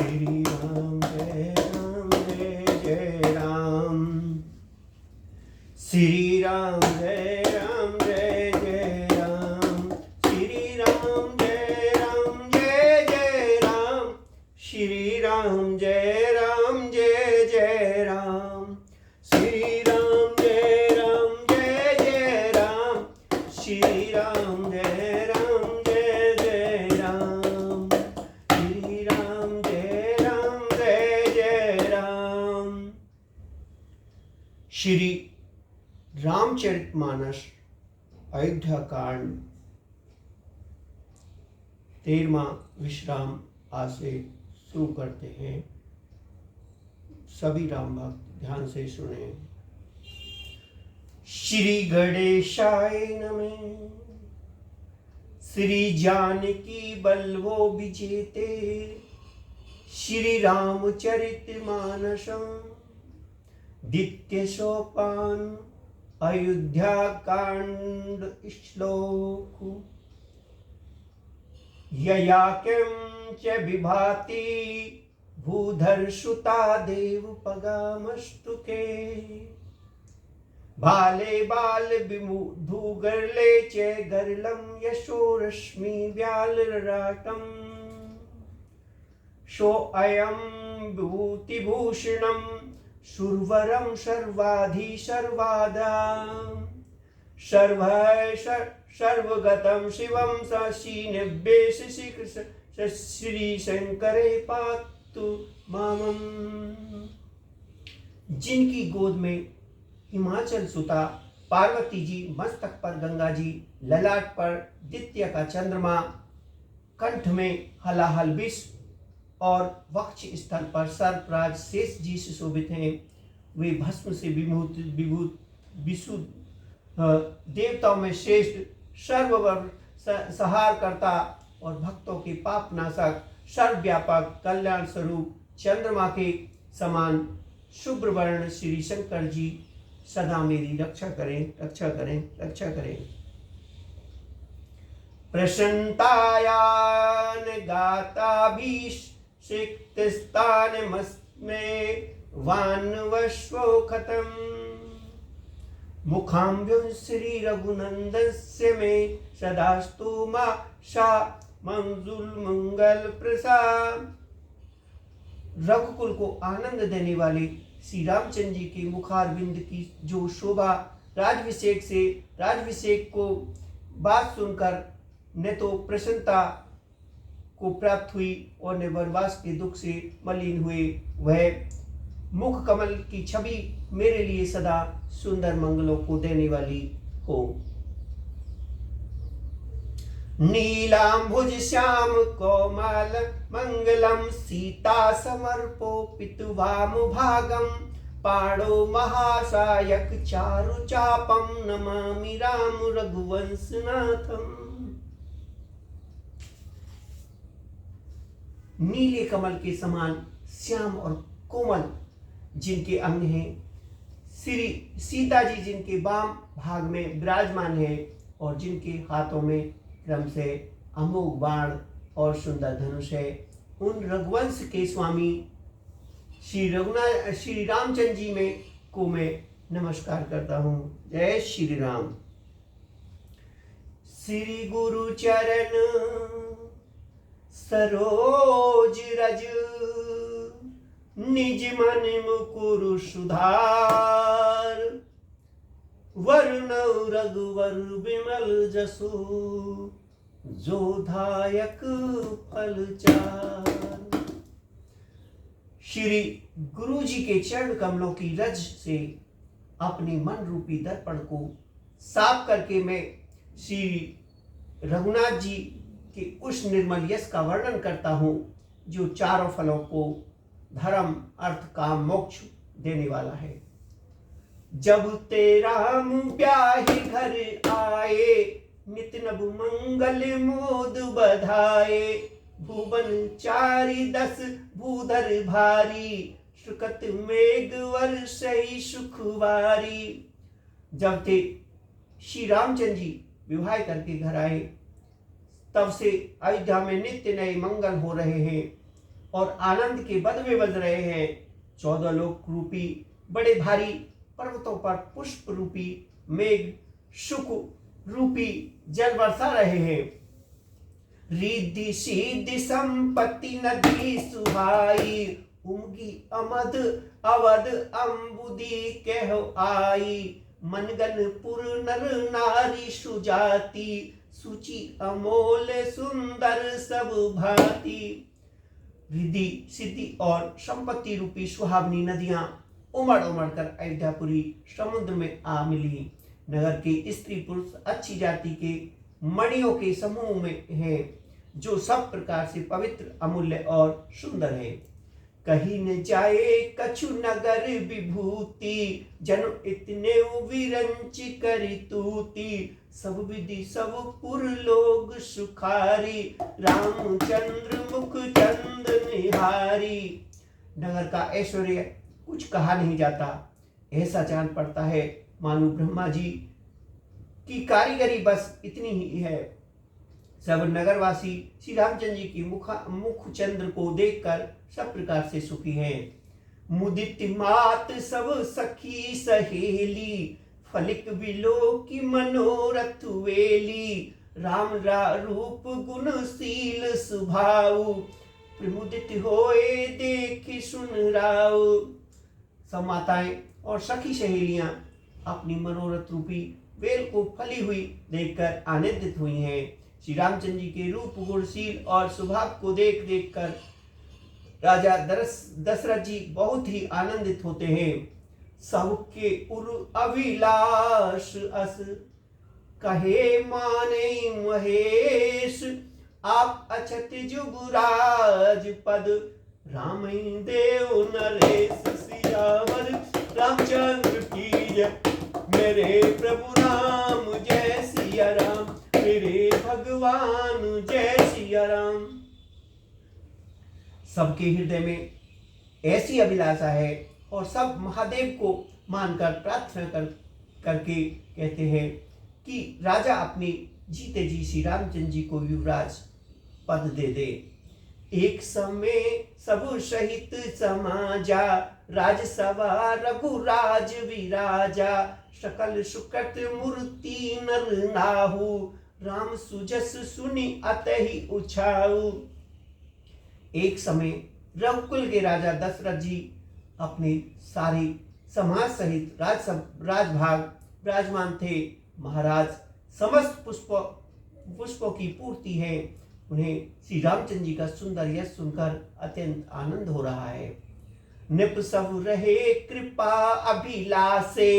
श्री राम जय जय राम। श्री राम जय जय राम। श्री राम जय जय राम। श्री राम जय जय राम। श्री राम जय जय राम। श्री राम जय जय राम। श्री राम जय जय राम। श्री रामचरितमानस अयोध्या कांड 13वां विश्राम आज से शुरू करते हैं। सभी राम भक्त ध्यान से सुने। श्री गणेशाय नमः। श्री जानकी बल्लभो विजेते। श्री रामचरितमानसं द्वितीय सोपान अयोध्या कांड श्लोक। ययाकिं च विभाति भूधरसुता देवपगामस्तुके। बाले बाल विमुधुगर्ले च गर्लं यशोरश्मि व्यालराटं। सो अयं विभूतिभूषणं सुरवरं सर्वाधि सर्वादा। सर्वगतं शिवं सशीनव्येश श्री शंकरे पातु मामम्। जिनकी गोद में हिमाचल सुता पार्वती जी, मस्तक पर गंगा जी, ललाट पर द्वितीय का चंद्रमा, कंठ में हलाहल विष और वक्ष स्थल पर सर्पराज शेष जी सुशोभित हैं। वे भस्म से विभूत विशुद्ध देवताओं में श्रेष्ठ, सर्ववर संहार करता और भक्तों के पाप नाशक, सर्वव्यापक, कल्याण स्वरूप चंद्रमा के समान शुभ्र वर्ण श्री शंकर जी सदा मेरी रक्षा करें, रक्षा करें, रक्षा करें। प्रसन्नतायान गाताभिषिक्तस्तानमस्मे वानवश्वो खतम्। मुखाम्बुं श्री रघुनंदस्य मे सदास्तु मा शा मंजुल मंगल प्रसाद। रघुकुल को आनंद देने वाले श्री रामचंद्र जी के मुखारविंद की जो शोभा राजभिषेक को बात सुनकर न तो प्रसन्नता को प्राप्त हुई और न वनवास के दुख से मलिन हुए, वह मुख कमल की छवि मेरे लिए सदा सुंदर मंगलों को देने वाली हो। नीलांबुज श्याम कोमल मंगलम सीता समर्पोपित वामभागम। पाणो महासायक चारु चापम नमामि राम रघुवंशनाथम। नीले कमल के समान श्याम और कोमल जिनके अंग हैं, श्री सीता जी जिनके वाम भाग में विराजमान है और जिनके हाथों में क्रम से अमोघ बाण और सुंदर धनुष है, उन रघुवंश के स्वामी श्री रामचंद्र जी में को मैं नमस्कार करता हूँ। जय श्री राम। श्री गुरु चरण सरोज रज निज मन मुकुर सुधार। वरुण रघुवर विमल जसु जोधायक फल चार। श्री गुरु जी के चरण कमलों की रज से अपने मन रूपी दर्पण को साफ करके मैं श्री रघुनाथ जी के उस निर्मल यश का वर्णन करता हूँ जो चारों फलों को धर्म, अर्थ, काम, मोक्ष देने वाला है। जब तेरा मुँह ब्याहि घर आए, नित नभ मंगल मोद बधाए। भुवन चारि दस भूधर भारी, सुकत मेघ वर्षै सुखवारी। जब ते श्री रामचंद्र जी विवाह करके घर आए, तब से अयोध्या में नित्य नए मंगल हो रहे हैं और आनंद के बदवे बज रहे हैं। 14 लोक रूपी बड़े भारी पर्वतों पर पुष्प रूपी मेघ सुख रूपी जल बरसा रहे हैं। रिद्धि सिद्धि संपत्ति नदी सुहाई, उमगी अमद अवध अम्बुदी कहो आई। मनगनपुर नर नारी सुजाति, सूची अमोल सुंदर सब भांति। रिद्धि सिद्धि और संपत्ति रूपी सुहावनी नदियां उमड़ उमड़ कर अयोध्यापुरी समुद्र में आ मिली। नगर के स्त्री पुरुष अच्छी जाति के मणियों के समूह में है, जो सब प्रकार से पवित्र अमूल्य और सुंदर है। कहीं न जाए कछु नगर विभूति, जन इतने विरंच करी तूती। सब विधि सब पुर लोग सुखारी, रामचंद्र मुख चंद निहारी। नगर का ऐश्वर्य कुछ कहा नहीं जाता, ऐसा जान पड़ता है मानो ब्रह्मा जी की कारीगरी बस इतनी ही है। सब नगरवासी श्री रामचंद्र जी की मुख चंद्र को देखकर सब प्रकार से सुखी हैं। मुदित मात सब सखी सहेली, फलिक विलो की मनोरथ वेली। राम रूप गुणशील सुभाऊ, प्रमुदित होए देख सुन राव। सब माताएं और सखी सहेलियां अपनी मनोरथ रूपी वेल को फली हुई देखकर आनंदित हुई हैं। श्री रामचंद्र जी के रूप गुणशील और स्वभाव को देख देख कर राजा दशरथ जी बहुत ही आनंदित होते हैं। सबके उर अभिलाष अस, कहे माने महेश। आप अछत जुगराज पद, राम देव नरेश। सियावर रामचंद्र की जय, मेरे प्रभु राम जय सिया राम। मेरे भगवान जय सिया राम। सबके हृदय में ऐसी अभिलाषा है और सब महादेव को मानकर प्रार्थना करके कहते हैं कि राजा अपने जीते जी श्री रामचंद्र जी को युवराज पद दे दे। एक समय सब सहित समाजा, राजसभा रघुराज विराजा। सकल सुकृत मूर्ति नर नाहु, राम सुजस सुनि अतहि उछाऊ। एक समय रघुकुल के राजा दशरथ जी अपने सारे समाज सहित राजभाग विराजमान थे। महाराज समस्त पुष्पों की पूर्ति है। उन्हें श्री रामचंद्र जी का सुंदर यश सुनकर अत्यंत आनंद हो रहा है। निप सब रहे कृपा अभिलाषे,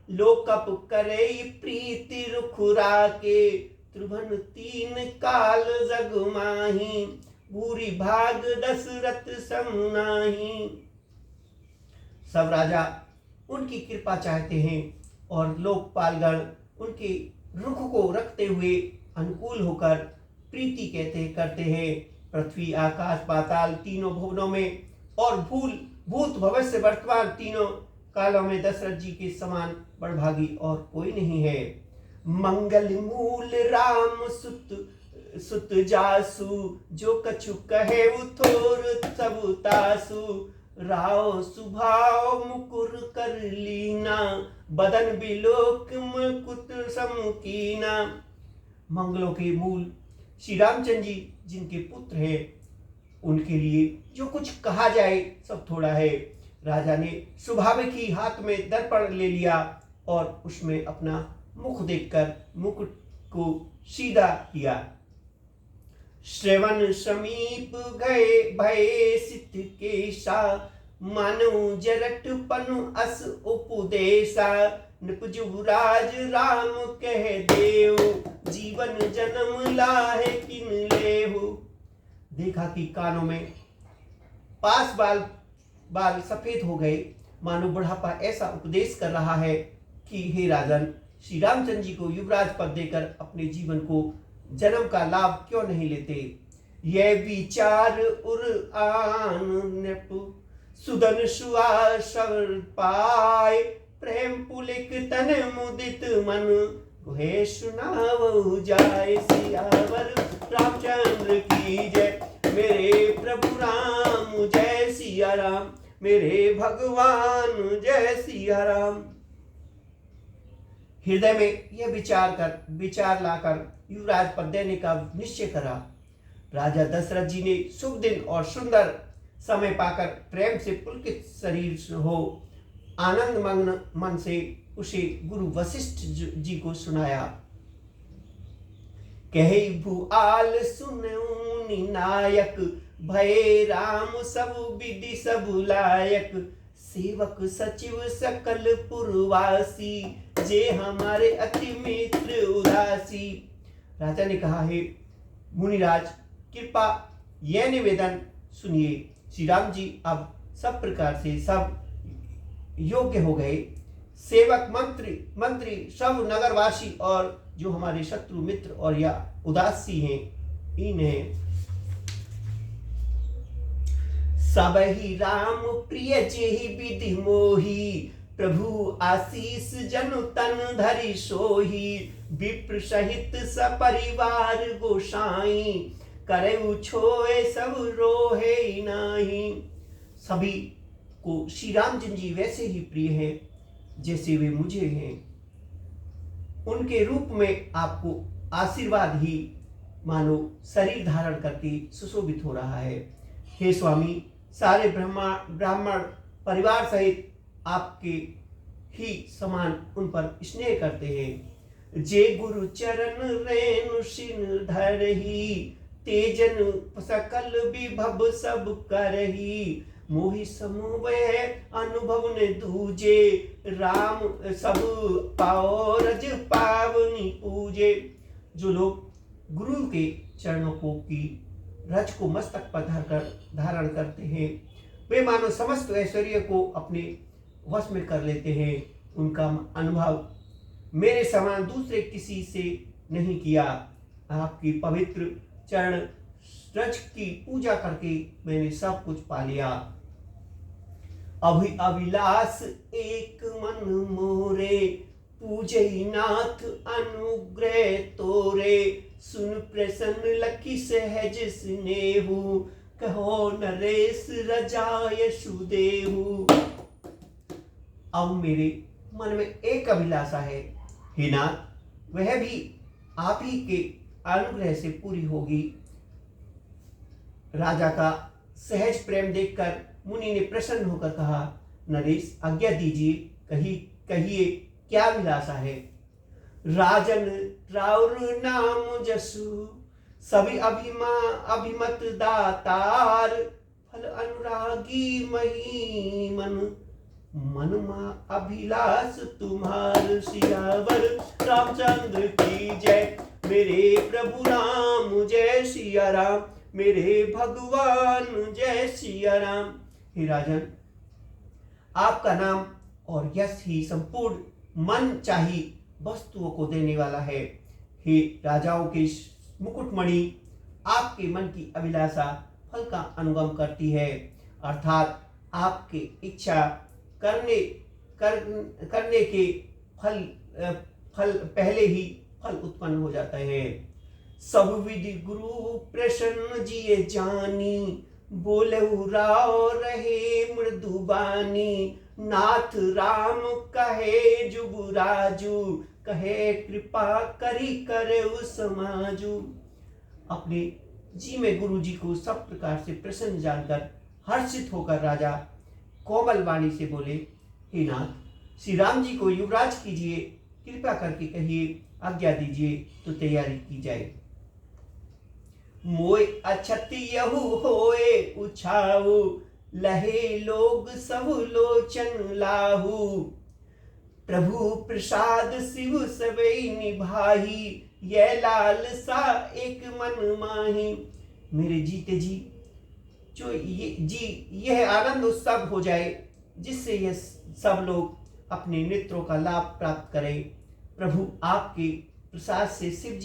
लोकप करे प्रीति रुखुरा के। त्रिभुवन तीन काल जग माही, भूरि भाग दशरथ समनाही। सब राजा उनकी कृपा चाहते हैं और लोकपालगण उनके रुख को रखते हुए अनुकूल होकर प्रीति करते हैं। पृथ्वी आकाश पाताल तीनों भुवनों में और भूत भविष्य वर्तमान तीनों कालों में दशरथ जी के समान बड़भागी और कोई नहीं है। मंगल मूल राम सुत जासु, जो कछु कहे उथोर सब तासु। राव सुभाव मुकुर कर लीना, बदन बिलोक मुकुट समकीना। मंगलों के मूल श्री रामचंद्र जी जिनके पुत्र हैं, उनके लिए जो कुछ कहा जाए सब थोड़ा है। राजा ने स्वाभाविक ही हाथ में दर्पण ले लिया और उसमें अपना मुख देखकर मुकुट को सीधा किया। श्रवण समीप गए भय सित केशा, मानो जरट पनु अस उपदेशा। नृपजुराज राम कह देव, जीवन जन्म लाहे किन लेहु। देखा कि कानों में पास बाल सफेद हो गए, मानो बुढ़ापा ऐसा उपदेश कर रहा है कि हे राजन, श्री रामचंद्र जी को युवराज पद देकर अपने जीवन को जन्म का लाभ क्यों नहीं लेते। यह विचार उर आन नृप, सुदन सुआसर पाए। प्रेम पुलिक तन मुदित मन, गुहे सुनावहु जाय। सियावर रामचंद्र की जय, मेरे प्रभु राम जय सिया राम, मेरे भगवान जय सिया राम। हृदय में यह विचार लाकर युवराज पर देने का निश्चय करा। राजा दशरथ जी ने शुभ दिन और सुंदर समय पाकर प्रेम से पुलकित शरीर हो आनंद मग्न मन से उसे गुरु वशिष्ठ जी को सुनाया। कहे भूआल सुनऊनि नायक, भय राम सब विधि सब लायक, सेवक सचिव सकल पुरवासी, जे हमारे अति मित्र उदासी। राजा ने कहा, हे मुनिराज कृपा यह निवेदन सुनिए। श्री राम जी अब सब प्रकार से सब योग्य हो गए। सेवक मंत्री सब नगरवासी और जो हमारे शत्रु मित्र और या उदासी हैं, इन्हें सब ही राम प्रिय जेहि विधि मोही, प्रभु आशीष जनु तन धरि सोही, विप्र सहित सपरिवार गोसाई, करऊ छोए सब रोहे नाही। सभी को श्री रामचंद्र जी वैसे ही प्रिय हैं जैसे वे मुझे हैं। उनके रूप में आपको आशीर्वाद ही मानो शरीर धारण करके सुशोभित हो रहा है। हे स्वामी, सारे ब्राह्मण परिवार सहित आपके ही समान उन पर स्नेह करते हैं। जे गुरु चरण रेणु सिन धरही, तेजन सकल विभव सब करही, मोहि समूह अनुभव ने दूजे, राम सब पाओ रज पावनी पूजे। जो लोग गुरु के चरणों को की रज को मस्तक पर धारण करते हैं, वे मानो समस्त ऐश्वर्य को अपने वश में कर लेते हैं। उनका अनुभव मेरे समान दूसरे किसी से नहीं किया। आपकी पवित्र चरण रज की पूजा करके मैंने सब कुछ पा लिया। अभिलाष एक मन मोरे, पूजै नाथ अनुग्रह तोरे, सुन प्रसन्न लखी सहज स्नेहु, कहो नरेश रजाय सुदेहु। अब मेरे मन में एक अभिलाषा है, हे नाथ, वह भी आप ही के अनुग्रह से पूरी होगी। राजा का सहज प्रेम देखकर मुनि ने प्रसन्न होकर कहा, नरेश आज्ञा दीजिए, कहिए क्या अभिलाषा है। राजन राउर नाम जसु, सभी अभिमत दातार, फल अनुरागी मही मन मा अभिलाष तुम्हार, सियावर रामचंद्र की जय, मेरे प्रभु राम जय सिया राम, मेरे भगवान जय सिया राम। हे राजन, आपका नाम और यश ही संपूर्ण मन चाही वस्तुओं को देने वाला है। हे राजाओं के मुकुटमणि, आपके मन की अभिलाषा फल का अनुगम करती है, अर्थात आपके इच्छा करने के फल पहले ही फल उत्पन्न हो जाता है। सब विधि गुरु प्रसन्न जिये जानी, बोलहु राव रहे मृदुबानी, नाथ राम कहे जुगुराजू, कहे कृपा करी करे समाजू। अपने जी में गुरु जी को सब प्रकार से प्रसन्न जानकर हर्षित होकर राजा कोमल वाणी से बोले, हे नाथ, श्री राम जी को युवराज कीजिए, कृपा करके कहिए, आज्ञा दीजिए तो तैयारी की जाए। मोय अछत यहु होए उछाऊ, लहे लोग सब लोचन लाहू, प्रभु प्रसाद शिव सबई निभाही, यह लाल सा एक मन माही। मेरे जीते जी जो यह आनंद उत्सव हो जाए, जिससे यह सब लोग अपने नेत्रों का लाभ प्राप्त करें। प्रभु आपके प्रसाद से शिव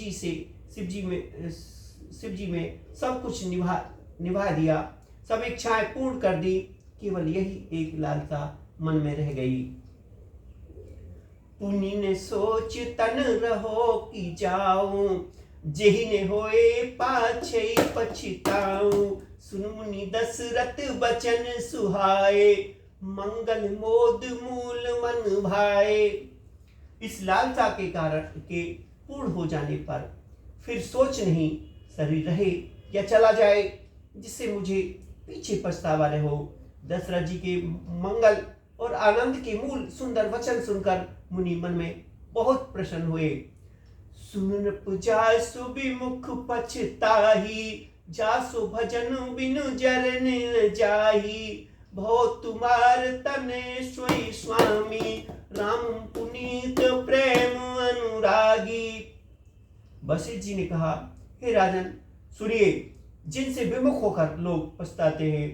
जी में सब कुछ निभा दिया, सब इच्छाएं पूर्ण कर दी, केवल यही एक लालसा मन में रह गई। पुनि ने सोच तन रहो कि जाऊं, जेहि ने होए पाछे पछताऊं, सुन मुनि दशरथ बचन सुहाए, मंगल मोद मूल मन भाए। इस लालसा के कारण के पूर्ण हो जाने पर फिर सोच नहीं, शरीर रहे या चला जाए, जिससे मुझे पीछे पछतावा न हो। दशरथ जी के मंगल और आनंद के मूल सुंदर वचन सुनकर मुनि मन में बहुत प्रसन्न हुए। सुन जासु विमुख पछताही, जासु भजन बिनु जरन जाही। भो तुम्हार तने सोई स्वामी, राम पुनीत प्रेम अनुरागी। वशिष्ठ जी ने कहा, हे राजन सुनिए, जिनसे विमुख होकर लोग पछताते हैं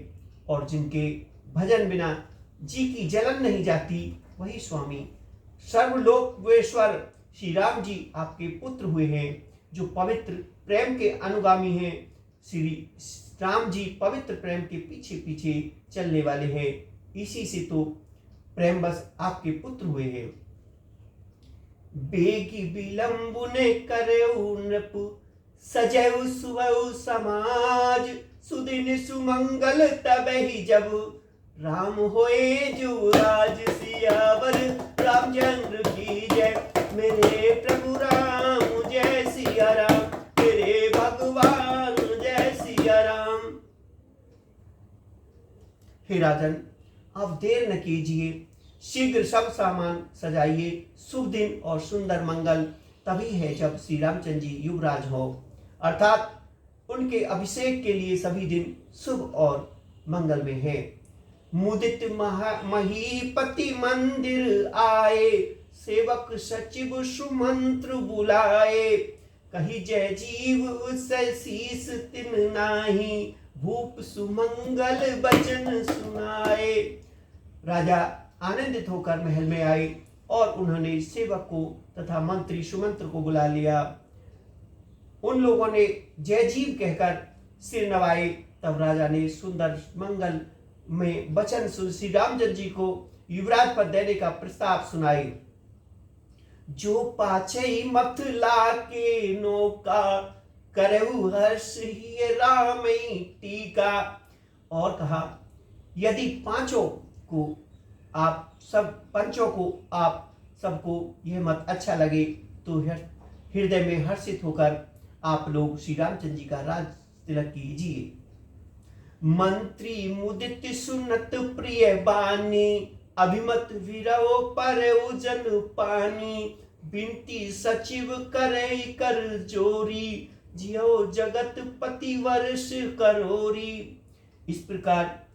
और जिनके भजन बिना जी की जलन नहीं जाती, वही स्वामी सर्वलोकेश्वर श्री राम जी आपके पुत्र हुए हैं, जो पवित्र प्रेम के अनुगामी हैं। श्री राम जी पवित्र प्रेम के पीछे पीछे चलने वाले हैं, इसी से तो प्रेम बस आपके पुत्र हुए हैं। बेगी विलंब ने करऊ नृप, सजैव सुवऊ समाज। सुदिन सुमंगल तबहि जब, राम होए जुराज। सियावर रामचंद्र की जय, मेरे प्रभु राम जय सिया राम, मेरे भगवान जय सिया राम। हे राजन, आप देर न कीजिए, शीघ्र सब सामान सजाइए। शुभ दिन और सुंदर मंगल तभी है जब श्री रामचंद्र जी युवराज हो, अर्थात उनके अभिषेक के लिए सभी दिन शुभ और मंगल में है। मुदित महीपति मंदिर आए, सेवक सचिव सुमंत्र बुलाए। कही जय जीव उससे शीस तिन नाही, भूप सुमंगल बचन सुनाए। राजा आनंदित होकर महल में आए और उन्होंने सेवक को तथा मंत्री सुमंत्र को बुला लिया। उन लोगों ने जय जीव कहकर सिर नवाए। तब राजा ने सुंदर मंगल में वचन सुन श्री रामचंद्र जी को युवराज पद देने का प्रस्ताव सुनाए। जो पाछे मत लाके नौका, करहु हर्ष ही राम टीका। और कहा, यदि पंचों को आप सबको यह मत अच्छा लगे तो हृदय में हर्षित होकर आप लोग श्री रामचंद्र जी का राज तिलक कीजिए। मंत्री मुदित सुनत प्रिय बानी, अभिमत विरव पर जन पानी। बिनती सचिव करे कर जोरी, जियो जगत पति वर्ष करोरी। इस प्रकार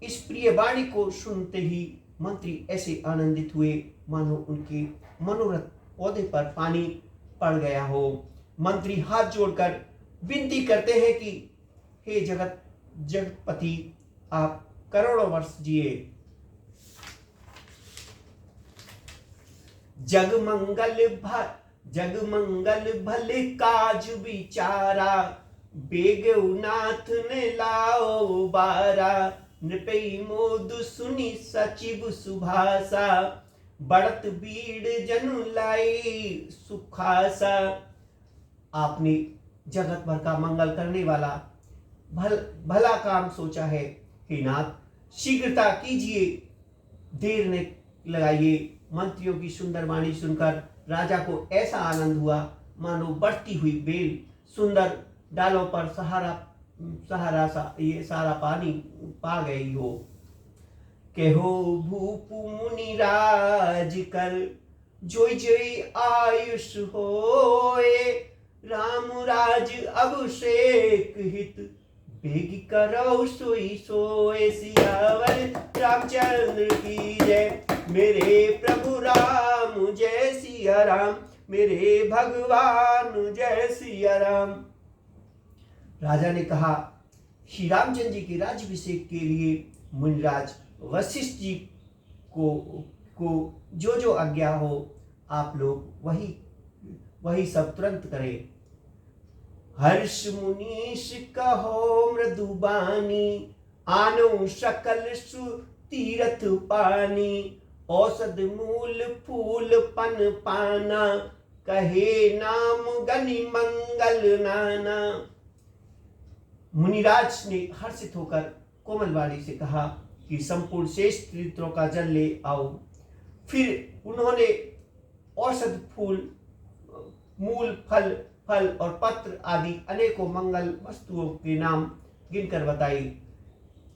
इस प्रिय वाणी को सुनते ही मंत्री ऐसे आनंदित हुए मानो उनके मनोरथ पौधे पर पानी पड़ गया हो। मंत्री हाथ जोड़कर विनती करते हैं कि हे जगतपति, आप करोड़ों वर्ष जिए। जगमंगल भले काज विचारा, बेगुनाथ ने लाओ बारा। नृपई मोद सुनी सचिव सुभाषा, बढ़त बीड़ जनु लाई सुखासा। आपने जगत भर का मंगल करने वाला भला काम सोचा है। हे नाथ, शीघ्रता कीजिए, देर न लगाइए। मंत्रियों की सुंदर वाणी सुनकर राजा को ऐसा आनंद हुआ मानो बढ़ती हुई बेल सुंदर डालों पर ये सारा पानी पा गई हो। कहो भूप मुनि राज कर, जोई जोई आयुष होए। राम राज अभिषेक हित, बेगी करो सोई सोए। सियावर रामचंद्र की जय, मेरे प्रभु राम जय सिया राम, मेरे भगवान जय सिया राम। राजा ने कहा, श्री रामचंद्र जी के राज्याभिषेक के लिए मुनिराज वशिष्ठ जी को जो जो आज्ञा हो, आप लोग वही सब तुरंत करें। हर्ष मुनीश कहो मृदुबानी, आनो सकल सु तीरथ पानी। औषध मूल फूल पन पाना, कहे नाम गनि मंगल नाना। मुनिराज ने हर्षित होकर कोमलवाणी से कहा कि संपूर्ण शेष तीर्थों का जल ले आओ। फिर उन्होंने औषध फूल, मूल, फल और पत्र आदि अनेकों मंगल वस्तुओं के नाम गिनकर बताई।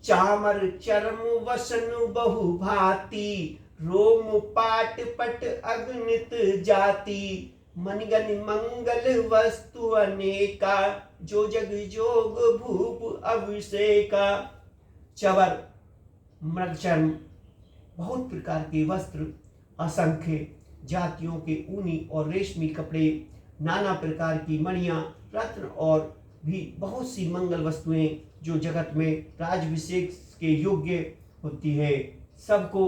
चामर चरम वसन बहु भांति, रोम पाट पट अगणित जाति, मनगन मंगल वस्तु अनेका, जो जग जोग भूप अभिषेका। चवर, मृगचर्म, बहुत प्रकार के वस्त्र, असंख्य जातियों के ऊनी और रेशमी कपड़े, नाना प्रकार की मणियां, रत्न और भी बहुत सी मंगल वस्तुएं जो जगत में राजभिषेक के योग्य होती है, सबको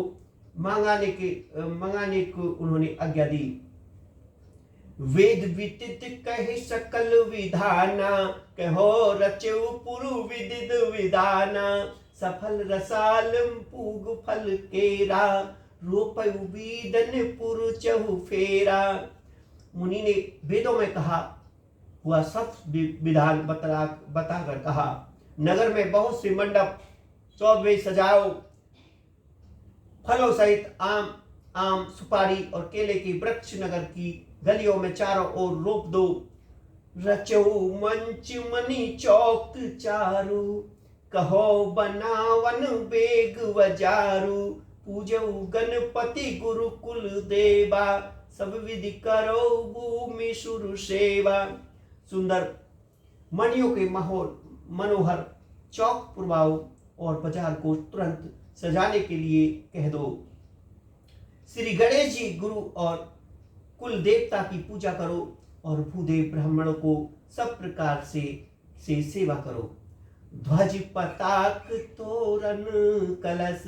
मंगाने को उन्होंने आज्ञा दी। वेद विदित कहे सकल विधाना, कहो रचो पुरु विदित विधाना, सफल रसाल पूग फल केरा, रोपयु बीदन पुरु चहु फेरा। मुनि ने वेदों में कहा हुआ सब विधान बताकर कहा, नगर में बहुत से मंडप चौबे सजाओ, फलों सहित आम, सुपारी और केले के वृक्ष नगर की गलियों में चारों ओर रोप दो। रचो मंच मनी चौक चारू, कहो बनावन बेग वजारू, पूजो गणपति गुरुकुल देवा, सब विधि करो भूमि शुरु सेवा। सुंदर मणियों के मनोहर चौक पुरवाओ और बाजार को तुरंत सजाने के लिए कह दो। श्री गणेश जी गुरु और कुल देवता की पूजा करो और भूदेव ब्राह्मणों को सब प्रकार से सेवा करो। ध्वज पताक तोरण कलश,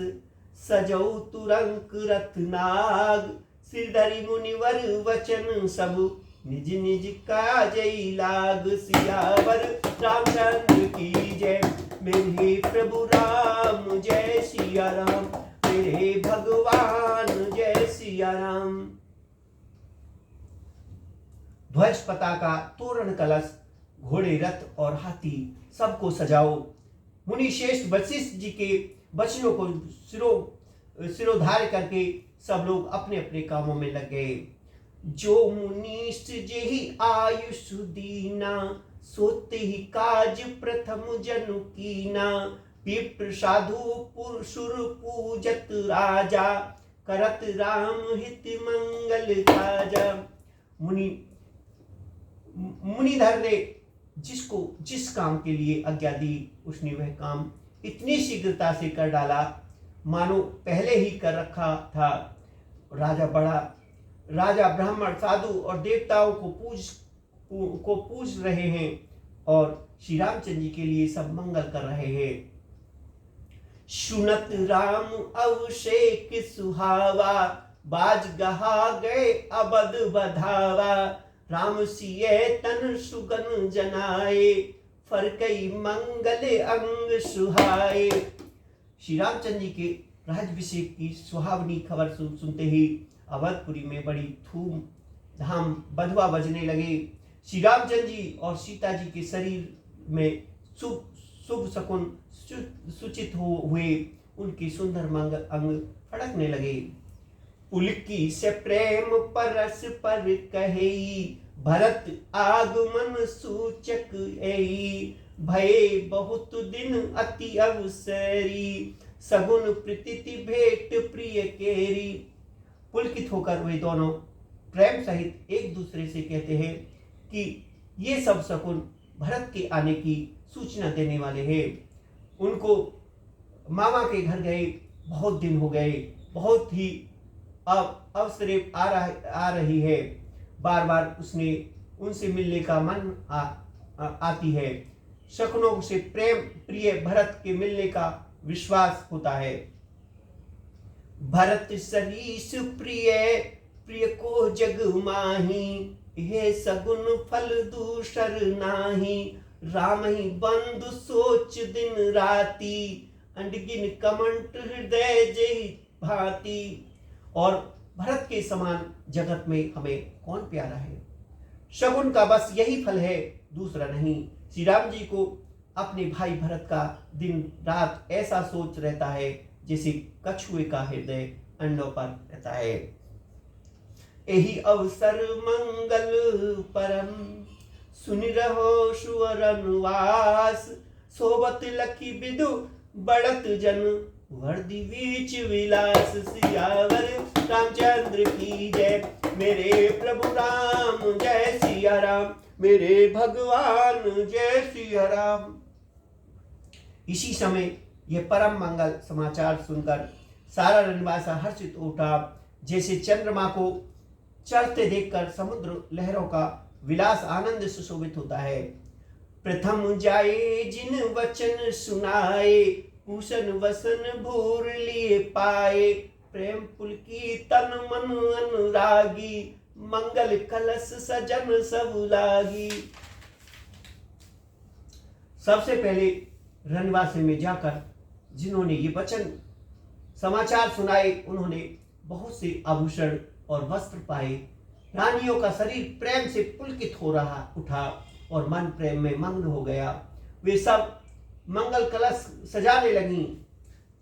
सजौ तुरंक रत्नाग, सिरधरि मुनिवर वचन सब, निज निज काजै लाग। सियावर रामचंद्र की जय, मेरे प्रभु राम जय सिया राम, मेरे भगवान जय सिया राम। ध्वज पताका, तोरण कलश, घोड़े, रथ और हाथी सबको सजाओ। मुनि श्रेष्ठ वशिष्ठ जी के वचनों को सिरोधार्य करके सब लोग अपने अपने कामों में लग गए। जो मुनीष जेहि आयुष दीना, सोते ही काज प्रथम जनु कीना, विप्र साधु पुरुषुर पूजत राजा, करत राम हित मंगल काजा। मुनिधर ने जिसको जिस काम के लिए आज्ञा दी, उसने वह काम इतनी शीघ्रता से कर डाला मानो पहले ही कर रखा था। राजा ब्राह्मण, साधु और देवताओं को पूज रहे हैं और श्री रामचंद्र जी के लिए सब मंगल कर रहे हैं। सुनत राम अभिषेक सुहावा, बाज गहा गए अबद बधावा, राम सिए तन सुगन जनाए, फरकई मंगल अंग सुहाए। श्री रामचंद्र जी के राजभिषेक की सुहावनी खबर सुनते ही अवधपुरी में बड़ी धूम धाम बधवा बजने लगे। श्री रामचंद्र जी और सीता जी के शरीर में शुभ शकुन सूचित हुए, उनके सुंदर मंगल अंग फड़कने लगे। पुलकी से प्रेम परस पर कहेई, भरत आगमन सूचक एई, भये बहुत दिन अति अवसरी, सगुन प्रीति भेंट प्रिय केरी। पुलकित होकर वे दोनों प्रेम सहित एक दूसरे से कहते हैं कि ये सब शकुन भरत के आने की सूचना देने वाले हैं। उनको मामा के घर गए बहुत दिन हो गए, बहुत ही अब अवसर आ रही है, बार बार उनसे मिलने का मन आती है। शकुनों से प्रेम प्रिय भरत के मिलने का विश्वास होता है। भरत सरीस प्रिय को जग माही, हे सगुन फल दूसर नाही, राम ही बंधु सोच दिन राती, अंडगिन कमंट हृदय जय भांति। और भरत के समान जगत में हमें कौन प्यारा है। शगुन का बस यही फल है, दूसरा नहीं। श्री राम जी को अपने भाई भरत का दिन रात ऐसा सोच रहता है जैसे कछुए का हृदय अंडों पर रहता है। यही अवसर मंगल परम सुनि रहो सुअरनुवास, सोबत लखी बिदु बढ़त जन वर्दी बीच विलास। सियावर रामचंद्र की जय, मेरे प्रभु राम जय सिया राम, मेरे भगवान जय सिया राम। इसी समय यह परम मंगल समाचार सुनकर सारा रनवास हर्षित उठा, जैसे चंद्रमा को चढ़ते देखकर समुद्र लहरों का विलास आनंद सुशोभित होता है। प्रथम जाए जिन वचन सुनाए, पूषण वसन भूर लिए पाए। प्रेम पुलकी तन मन अनुरागी, मंगल कलश सजन सब लागी। सबसे पहले रनवासे में जाकर जिन्होंने ये वचन समाचार सुनाए, उन्होंने बहुत से आभूषण और वस्त्र पाए। रानियों का शरीर प्रेम से पुलकित हो रहा उठा और मन प्रेम में मग्न हो गया। वे सब मंगल कलश सजाने लगी।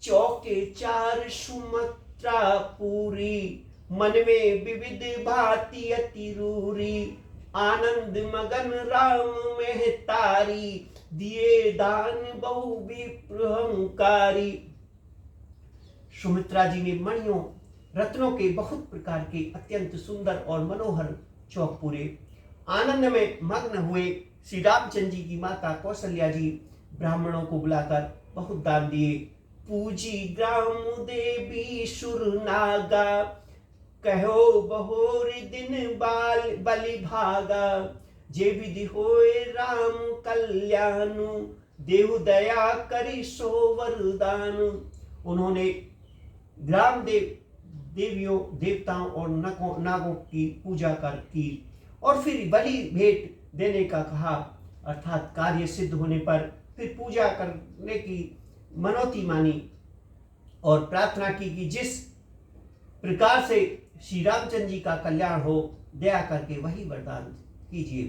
चौके चार सुमत्रा पूरी, मन में विविध भांति अति रूरी। आनंद मगन राम मेहतारी, दिए दान बहु विप्रहंकारी। सुमित्रा जी ने मणियों रत्नों के बहुत प्रकार के अत्यंत सुंदर और मनोहर चौक पूरे। आनंद में मग्न हुए श्री रामचंद्र जी की माता कौशल्या जी ब्राह्मणों को बुलाकर बहुत दान दिए। पूजी ग्राम देवी सुर नागा, कहो बहोर दिन बाल बलि भागा। जे विधि होए राम कल्याणु, देव दया करी सो वरदानु। उन्होंने ग्राम देवियों देवताओं और नागों की पूजा की और फिर बलि भेंट देने का कहा, अर्थात कार्य सिद्ध होने पर फिर पूजा करने की मनौती मानी और प्रार्थना की कि जिस प्रकार से श्री रामचंद्र जी का कल्याण हो, दया करके वही वरदान कीजिए।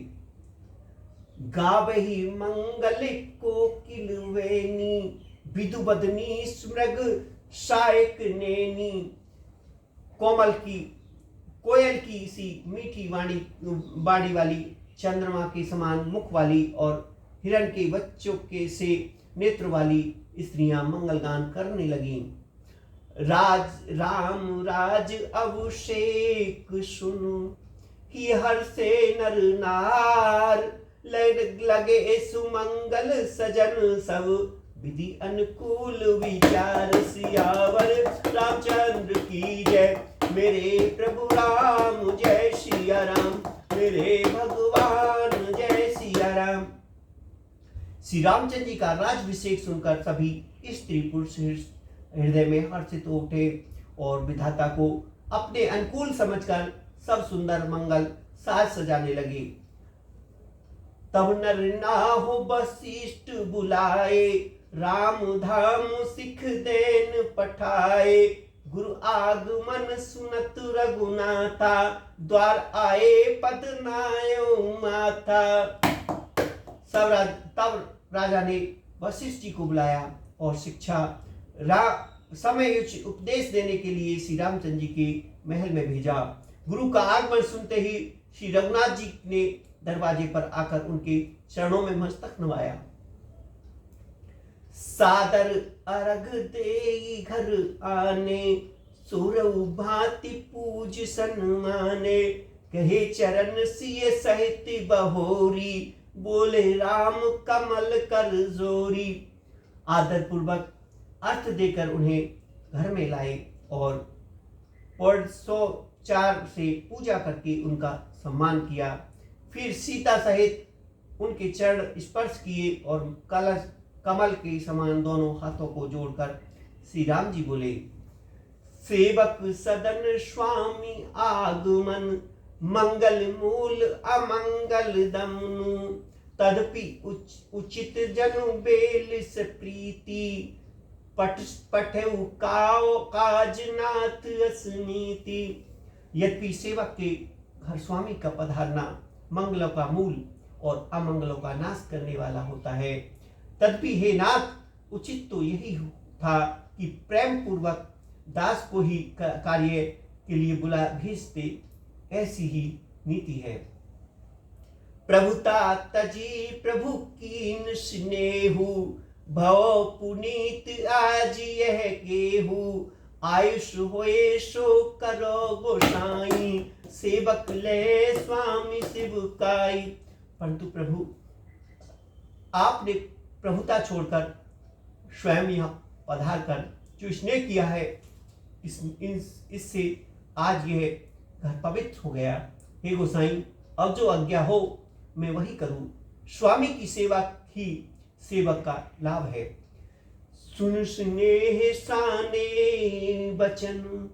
गावही मंगल कोकिल वेनी, विदु बदनी स्मृग शायक नेनी। कोयल की सी मीठी बाणी वाली, चंद्रमा के समान मुख वाली और हिरण के बच्चों के से नेत्र वाली स्त्रियां मंगलगान करने लगीं। राम राज अभिषेक सुनु, ही हर से नर नार। लगे सुमंगल सजन सब, विधि अनुकूल विचार। सियावर रामचंद्र की जय, मेरे प्रभु राम जय सिया राम, मेरे भगवान जय सिया राम। श्री रामचंद्र जी का राजभिषेक सुनकर सभी स्त्री पुरुष हृदय में हर्षित उठे और विधाता को अपने अनुकूल समझकर सब सुंदर मंगल साज सजाने लगे। तब नर नाहो वशिष्ठ बुलाए, राम धाम सिख देन पठाए। गुरु आगमन सुनत रघुनाथा, द्वार आए पद नायो माथा। तब राजा ने वशिष्ठ जी को बुलाया और शिक्षा समय उपदेश देने के लिए श्री रामचंद्र जी के महल में भेजा। गुरु का आगमन सुनते ही श्री रघुनाथ जी ने दरवाजे पर आकर उनके चरणों में मस्तक नवाया। सादर अर्घ देई घर आने, सुरऊ भांति पूज सन्माने। कहे चरण सिय सहित बहोरी, बोले राम कमल कर जोरी। आदर पूर्वक अर्थ देकर उन्हें घर में लाए और पौड़सोचार से पूजा करके उनका सम्मान किया। फिर सीता सहित उनके चरण स्पर्श किए और कमल के समान दोनों हाथों को जोड़कर श्री राम जी बोले, सेवक सदन स्वामी आगमन, मंगल मूल अमंगल दमनु। तदपि उचित जनु बेल से प्रीति, पठेउ काओ काजनाथ अस्नीति। यद्यपि सेवक के घर स्वामी का पधारना मंगलों का मूल और अमंगलों का नाश करने वाला होता है, तदपि हे नाथ, उचित तो यही था कि प्रेम पूर्वक दास को ही कार्य के लिए बुला भेजते। ऐसी ही नीति है। प्रभुता तजी प्रभु कीन स्नेहु, भव पुनीत आज यह गेहू। आयुष होए सो करो गोसाई, सेवक ले स्वामी शिवकाई। परंतु प्रभु, आपने प्रभुता छोड़कर स्वयं यहाँ पधार कर जो स्नेह किया है, इससे आज यह घर पवित्र हो गया। हे गोसाई, अब जो आज्ञा हो मैं वही करूं। स्वामी की सेवा ही सेवक का लाभ है। सुन स्नेह साने बचन,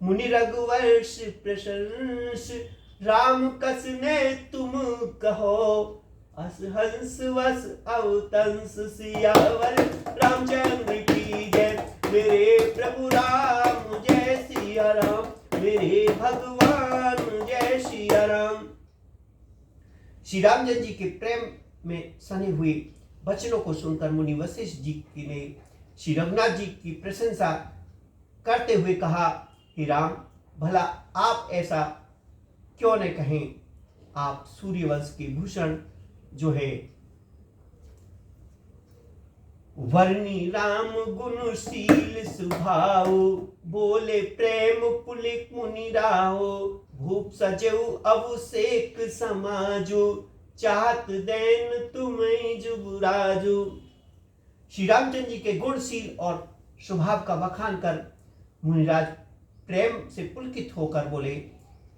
मुनि रघुवंश प्रशंस। राम कस ने तुम कहो, अस हंस वस अवतंस। सियावर रामचंद्र की जय। मेरे प्रभु राम जय सिया राम, मेरे भगवान जय सिया राम। श्री रामचंद्र जी के प्रेम में सने हुए वचनों को सुनकर मुनि वशिष्ठ जी ने श्री रघुनाथ जी की प्रशंसा करते हुए कहा, हे राम, भला आप ऐसा क्यों न कहें। आप सूर्यवंश के भूषण जो है। वर्णी राम गुणशील स्वभाव, बोले प्रेम पुलिक मुनि राहो। भूप सजऊ अभिषेक समाजो, चाहत देन तुम्हें जुबराजो। श्री रामचंद्र जी के गुणशील और स्वभाव का बखान कर मुनिराज प्रेम से पुलकित होकर बोले,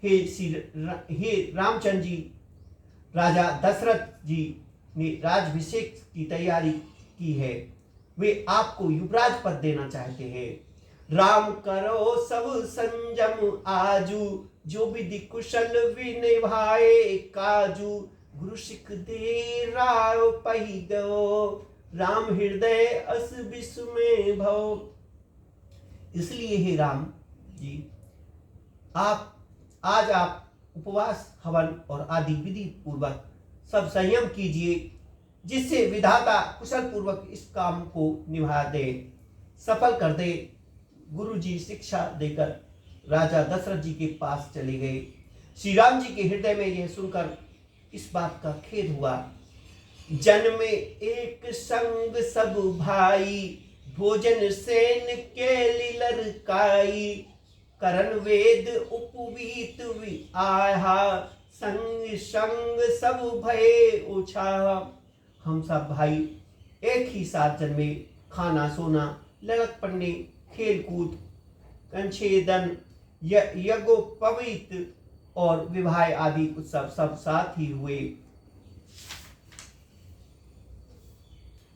हे रामचंद्र जी, राजा दशरथ जी ने राजाभिषेक की तैयारी की है। वे आपको युवराज पद देना चाहते हैं। राम करो सब संजम आजू, जो विधि कुशल विनिभाए काजू। गुरु सिख दे राव पही गो, राम हृदय अस विश्व में भव। इसलिए हे राम जी, आप उपवास, हवन और आदि विधि पूर्वक सब संयम कीजिए, जिससे विधाता कुशल पूर्वक इस काम को निभा दे, सफल कर दे। गुरु जी शिक्षा देकर राजा दशरथ जी के पास चले गए। श्री राम जी के हृदय में यह सुनकर इस बात का खेद हुआ। जन में एक संग सब भाई, भोजन सेन के ललकाई। करण वेद उपवीत आहा, संग संग सब भय ओछा। हम सब भाई एक ही साथ जन्मे, खाना सोना, लड़क पड़ने, खेल कूद, कंछेदन, यज्ञोपवीत और विवाह आदि उत्सव सब साथ ही हुए।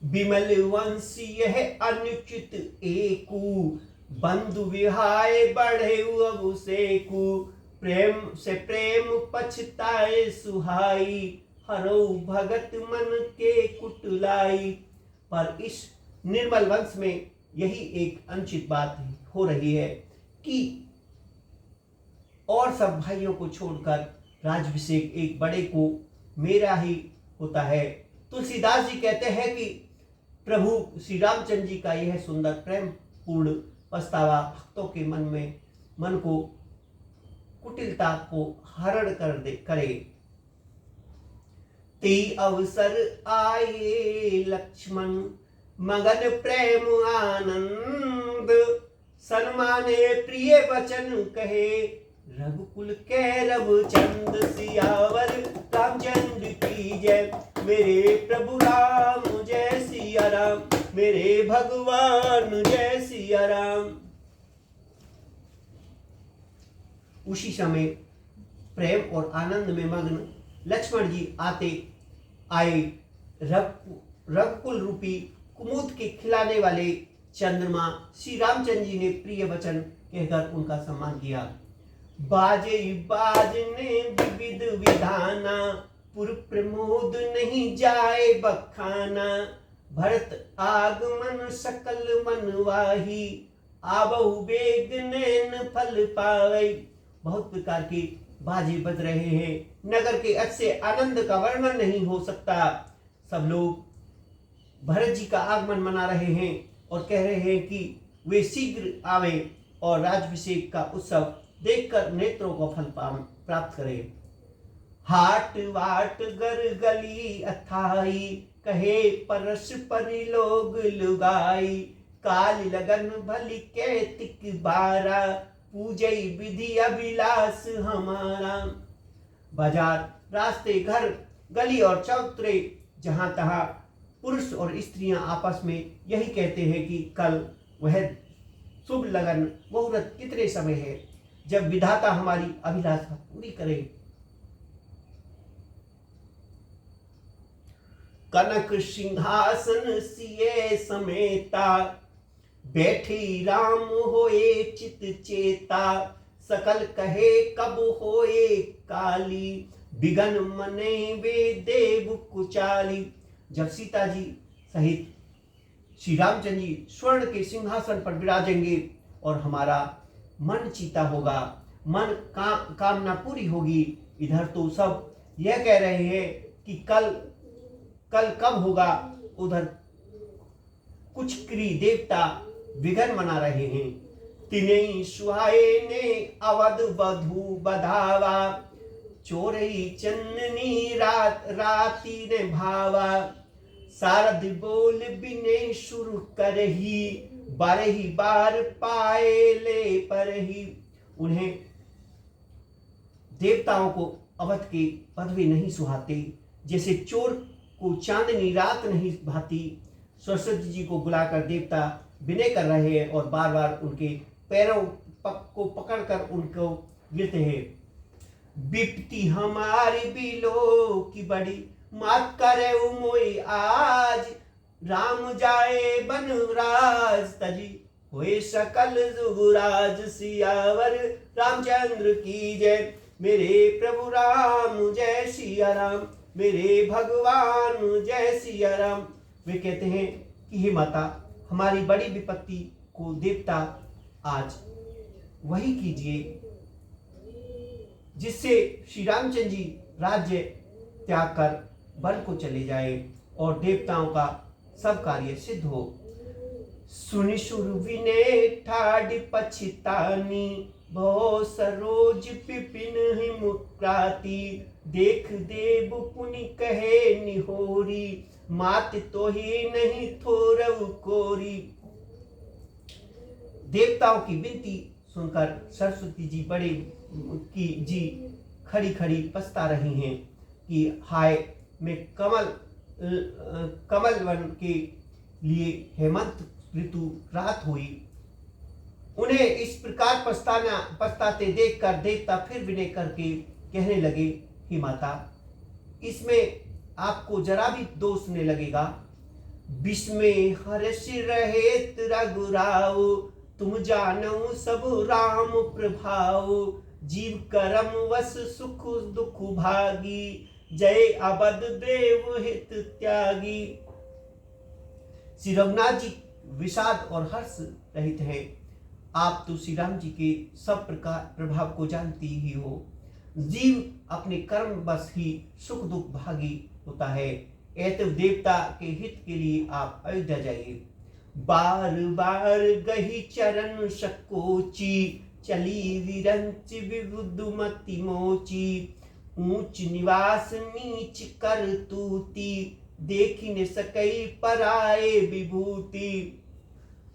विमल वंशी यह अनुचित एकू, बंधु विहाय बढ़े अभिषेकु। प्रेम से प्रेम पछताए सुहाई, हरो भगत मन के कुटलाई। पर इस निर्मल वंश में यही एक अनुचित बात हो रही है कि और सब भाइयों को छोड़कर राजाभिषेक एक बड़े को मेरा ही होता है। तुलसीदास जी कहते हैं कि प्रभु श्री रामचंद्र जी का यह सुंदर प्रेम पूर्ण पछतावा भक्तों के मन को कुटिलता को हरण करे। ते अवसर आए लक्ष्मण, मगन प्रेम आनंद। सन्माने प्रिय वचन कहे, रघुकुल के रघुचंद। सियावर रामचंद्र की जय। मेरे प्रभु राम जय सिया राम, मेरे भगवान जय सिया राम। उसी समय प्रेम और आनंद में मग्न लक्ष्मण जी आए। रघुकुल रूपी कुमुद के खिलाने वाले चंद्रमा श्री रामचंद्र जी ने प्रिय वचन कहकर उनका सम्मान किया। बाजे बाजने विविध विधाना, पुर प्रमोद नहीं जाए बखाना। भरत आगमन सकल मनवाही, आबहु बेग नैन फल पावै। बहुत प्रकार के बाजे बज रहे हैं। नगर के अच्छे आनंद का वर्णन नहीं हो सकता। सब लोग भरत जी का आगमन मना रहे हैं और कह रहे हैं कि वे शीघ्र आवे और राज्याभिषेक का उत्सव देखकर नेत्रों को फल प्राप्त करें। हाट वाट गर गली अथाई, कहे परस परि लोग लुगाई, काल लगन भली कैतिक बारा, पूजई विधि अभिलाष हमारा। बाजार, रास्ते, घर, गली और चौतरे, जहां तहां पुरुष और स्त्रियां आपस में यही कहते हैं कि कल वह शुभ लगन मुहूर्त कितने समय है जब विधाता हमारी अभिलाषा पूरी करे। कनक सिंहासन सिए समेता, बैठी राम होए चित चेता, सकल कहे कब होए काली, बिगन मने वे देव कुचाली। जब सीता जी सहित श्री रामचंद्र जी स्वर्ण के सिंहासन पर विराजेंगे और हमारा मन चीता होगा, मन कामना पूरी होगी। इधर तो सब यह कह रहे हैं कि कल कब होगा, उधर कुछ क्री देवता विघन मना रहे हैं। तिने सुहाए ने अवध बधू बधावा, चोरई चन्नी राती ने भावा, सारद बोल बिने शुरू करही, बारही बार पाए ले परही। उन्हें देवताओं को अवध के पदवे नहीं सुहाते, जैसे चोर को चांदनी रात नहीं भाती। सरस्वती जी को बुलाकर देवता विनय कर रहे हैं और बार बार उनके पैरों को पकड़कर उनको गिरते हैं। विपत्ति हमारी बिलो की बड़ी, मात करे मोई आज, राम जाए बनराज तजी, हुए सकल जुगराज। सियावर रामचंद्र की जय, मेरे प्रभु राम जय सिया राम, मेरे भगवान जय सिया राम। वे कहते हैं कि हे माता, हमारी बड़ी विपत्ति को देवता आज वही कीजिए जिससे श्री रामचंद्र जी राज्य त्याग कर वन को चले जाए और देवताओं का सब कार्य सिद्ध हो। सुनि सुरविने ठाड़ पछतानी, भो सरोज पिपिन हिमुक्राती, देख देव पुनि कहे निहोरी, मात तो ही नहीं थोरव कोरी। देवताओं की विनती सुनकर सरस्वती जी बड़े की जी खड़ी खड़ी पछता रही हैं कि हाय, मैं कमल वन के लिए हेमंत ऋतु रात हुई। उन्हें इस प्रकार पछताते देखकर देवता फिर विनय करके कहने लगे, हे माता, इसमें आपको जरा भी दोष नहीं लगेगा। बिस्मय हर्ष रहेत रघुराव, तुम जानो सब राम प्रभाव, जीव कर्म वस सुख दुख भागी, जय अबद देव हित त्यागी। श्री रघुनाथ जी विषाद और हर्ष रहित है। आप तो श्री राम जी के सब प्रकार प्रभाव को जानती ही हो। जीव अपने कर्म बस ही सुख दुख भागी होता है। ऐसे देवता के हित के लिए आप अयोध्या जाइए। बार बार गही चरण सकोची, चली विरंच विबुद्धमति मोची, ऊंच निवास नीच कर तूती, देखी न सकई पराए विभूति।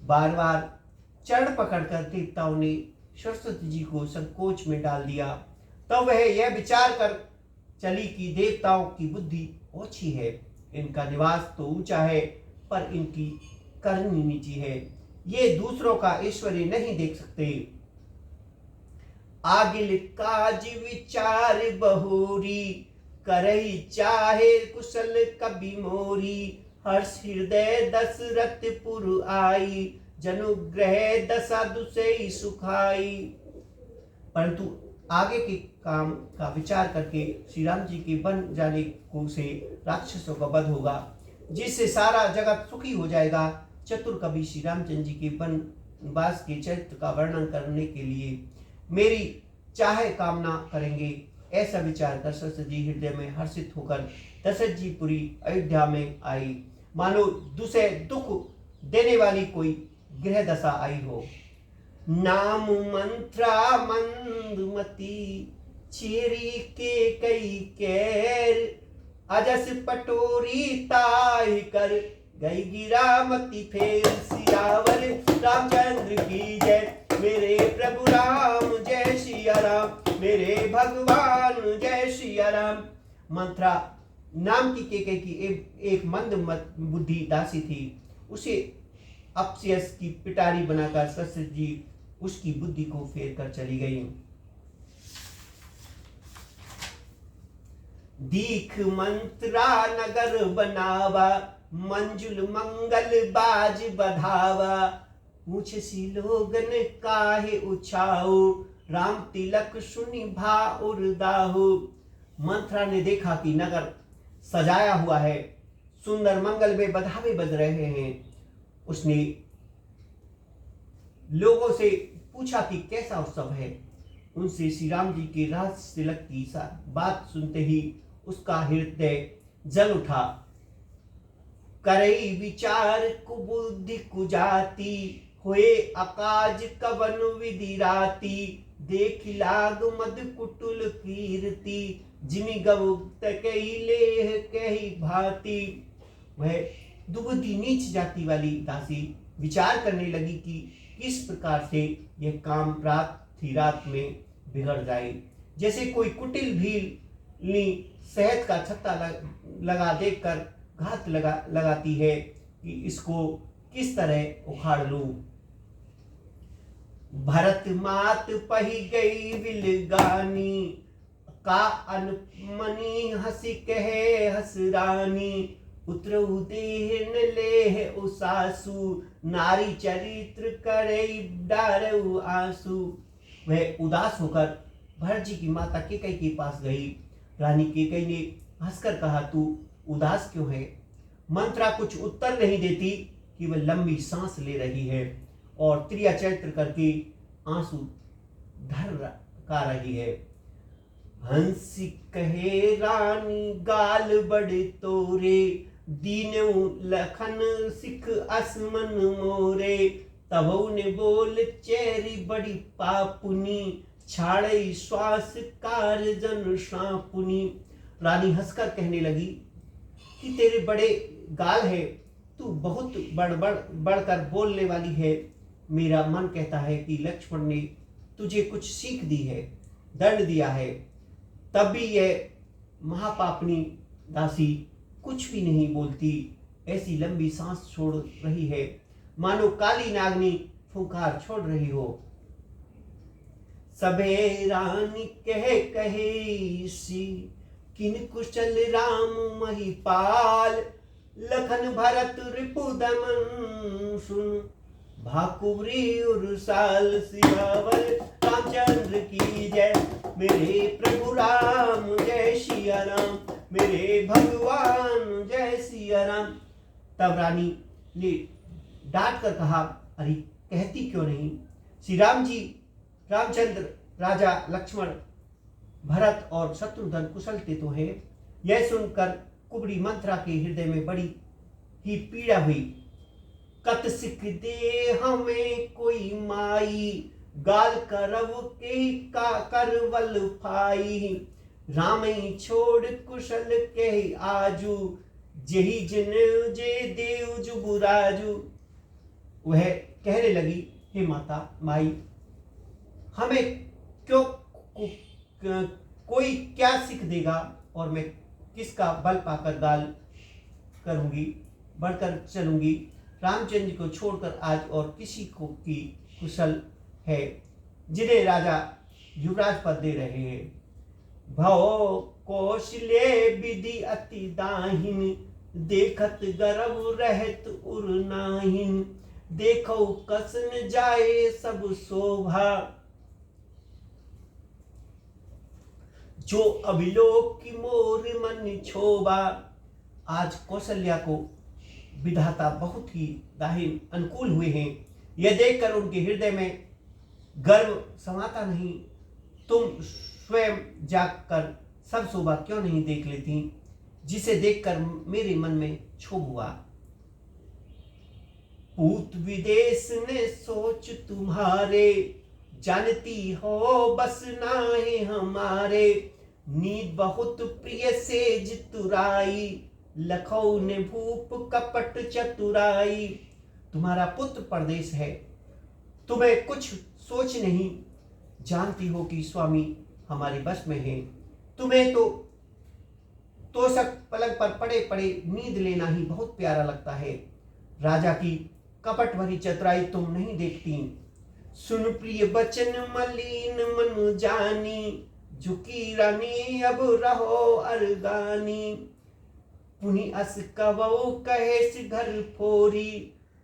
बार बार चरण पकड़कर देवताओं ने सरस्वती जी को संकोच में डाल दिया। तब वह यह विचार कर चली कि देवताओं की बुद्धि ओछी है, इनका निवास तो ऊंचा है पर इनकी करनी नीची है, ये दूसरों का ऐश्वर्य नहीं देख सकते। आगिल काज विचार बहुरी, करही चाहे कुशल कबि मोरी, हर्ष हृदय दशरथ पुर आई, जनुग्रह दशा दुसई सुखाई। परंतु आगे के काम का विचार करके श्री राम जी के बन जाने को से राक्षसों का वध होगा, जिससे सारा जगत सुखी हो जाएगा। चतुर कवि श्री रामचंद्र जी के वनवास के चरित्र का वर्णन करने के लिए मेरी चाहे कामना करेंगे। ऐसा विचार कर सरस्वती जी हृदय में हर्षित होकर दशरथ जी पुरी अयोध्या में आई। मानो दूसरे दुख देने वाली कोई ग्रह दशा आई हो। नाम मंत्रा मंदमती चेरी के कई कैर, अजस पटोरी ताहि कर गई गिरामती फेर। सियावर रामचंद्र की जय, मेरे प्रभु राम जय सिया राम, मेरे भगवान जय सिया राम। मंत्रा नाम की केकई की एक मंद बुद्धि दासी थी। उसे अपयश की पिटारी बनाकर दशरथ जी उसकी बुद्धि को फेर कर चली गई। दीख मंत्रा नगर बनावा, मंजुल मंगल बाज बधावा। पूछ सी लोगन काहे उछाओ, राम तिलक सुनि भा उर्दाहो। मंत्रा ने देखा कि नगर सजाया हुआ है, सुंदर मंगल में बधावे बज रहे हैं। उसने लोगों से पूछा कि कैसा उत्सव है। उनसे श्री राम जी के राज तिलक की बात सुनते ही उसका हृदय जल उठा। करई विचार कुबुद्धि कुजाति, होए अकाज कवन विधि राति। देख लाग मद कुटुल कीर्ति, जिमि गव तकई लेह कही भांति। वह दुबुद्धि नीच जाति वाली दासी विचार करने लगी कि किस प्रकार से यह काम रात में बिगड़ जाए। जैसे कोई कुटिल भीलनी शहद का छत्ता लगा देकर घात लगाती है कि इसको किस तरह उखाड़ लूं। भरत मात पही गई विलगानी, का अनमनी हंसी कहे हसरानी। उतरऊ देह न लेह उसासु, नारी चरित्र करे डारऊ आंसू। वह उदास होकर भरत जी की माता केकई के पास गई। रानी केकई ने हंसकर कहा, तू उदास क्यों है? मंत्रा कुछ उत्तर नहीं देती कि वह लंबी सांस ले रही है और त्रिया चरित्र करके आंसू ढरका रही है। हंसी कहे रानी गाल बड़े तोरे, दीनऊ लखन सिख असमन मोरे। तबऊ ने बोल चेरी बड़ी पापुनी, छाड़ई श्वास कार जन शापुनी। रानी हंसकर कहने लगी कि तेरे बड़े गाल है, तू बहुत बढ़कर बोलने वाली है। मेरा मन कहता है कि लक्ष्मण ने तुझे कुछ सीख दी है, दंड दिया है, तब भी यह महापापनी दासी कुछ भी नहीं बोलती। ऐसी लंबी सांस छोड़ रही है मानो काली नागनी फुंकार छोड़ रही हो। सबे रानी कहे कहे सी, किन कुशल राम महिपाल। लखन भरत रिपु दमन सुन, भाकुरी उर्साल। सियावर रामचंद्र की जय, मेरे प्रभु राम जय सिया राम, मेरे भगवान जय सिया राम। तब रानी ने डांट कर कहा, अरे कहती क्यों नहीं? श्री राम जी, रामचंद्र, राजा लक्ष्मण, भरत और शत्रुघ्न कुशल थे तो है। यह सुनकर कुबड़ी मंत्रा के हृदय में बड़ी ही पीड़ा हुई। कत सिख दे हमें कोई माई, गाल करव के का करवल फाई। रामई छोड़ कुशल के आजू, जेहि जन जे देव जुबुराजू। वह कहने लगी, हे माता माई, हमें क्यों कोई क्या सीख देगा और मैं किसका बल पाकर गाल करूंगी, बढ़कर चलूंगी। रामचंद्र को छोड़कर आज और किसी को की कुशल है जिन्हें राजा युवराज पद दे रहे हैं। भव कौशल्य विधि अति दाहिन, देखत गर्व रहत उर नाहिन। देखो कसन जाए सब शोभा, जो अभिलोक की मोर मन क्षोभा। आज कौशल्या को विधाता बहुत ही दाहिन अनुकूल हुए हैं। यह देखकर उनके हृदय में गर्व समाता नहीं। तुम स्वयं जाकर सब शोभा क्यों नहीं देख लेती, जिसे देखकर मेरे मन में क्षोभ हुआ। पूत विदेश ने सोच तुम्हारे, जानती हो बस नाहे हमारे। नींद बहुत प्रिय सेज तुराई, लखौ ने भूप कपट चतुराई। तुम्हारा पुत्र परदेश है, तुम्हें कुछ सोच नहीं, जानती हो कि स्वामी हमारे बस में है। तुम्हें तो तोषक पलंग पर पड़े पड़े नींद लेना ही बहुत प्यारा लगता है। राजा की कपट भरी चतुराई तुम नहीं देखती। सुन प्रिय बचन मलिन मन जानी, झुकी रानी अब रहो अरगानी। पुनि अस कवौ कहेस घर फोरी,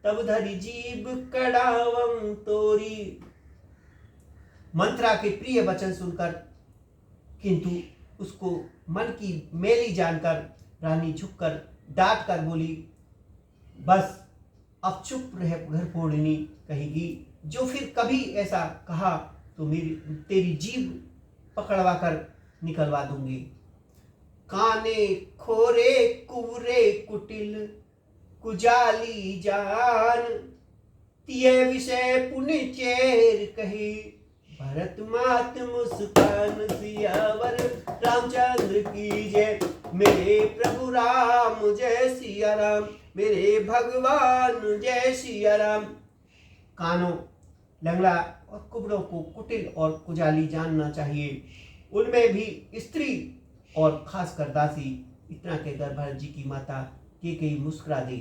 तब धरी जीभ कड़ावम तोरी। मंत्रा के प्रिय वचन सुनकर किंतु उसको मन की मेली जानकर रानी झुककर डांट कर बोली, बस अब चुप रह घर फोड़नी कहेगी। जो फिर कभी ऐसा कहा तो तेरी जीभ पकड़वा कर निकलवा दूंगी। काने खोरे कुवरे कुटिल, कुजाली जान, तिये विषय पुण्य चेर कही। भरत मात मुस्कान, सियावर रामचंद्र की जय। मेरे प्रभु राम जय सिया राम, मेरे भगवान जय सिया राम। कानों, लंगड़ा और कुबड़ों को कुटिल और कुजाली जानना चाहिए। उनमें भी स्त्री और खासकर दासी। इतना कहकर भरत जी की माता कैकेयी मुस्कुरा दी।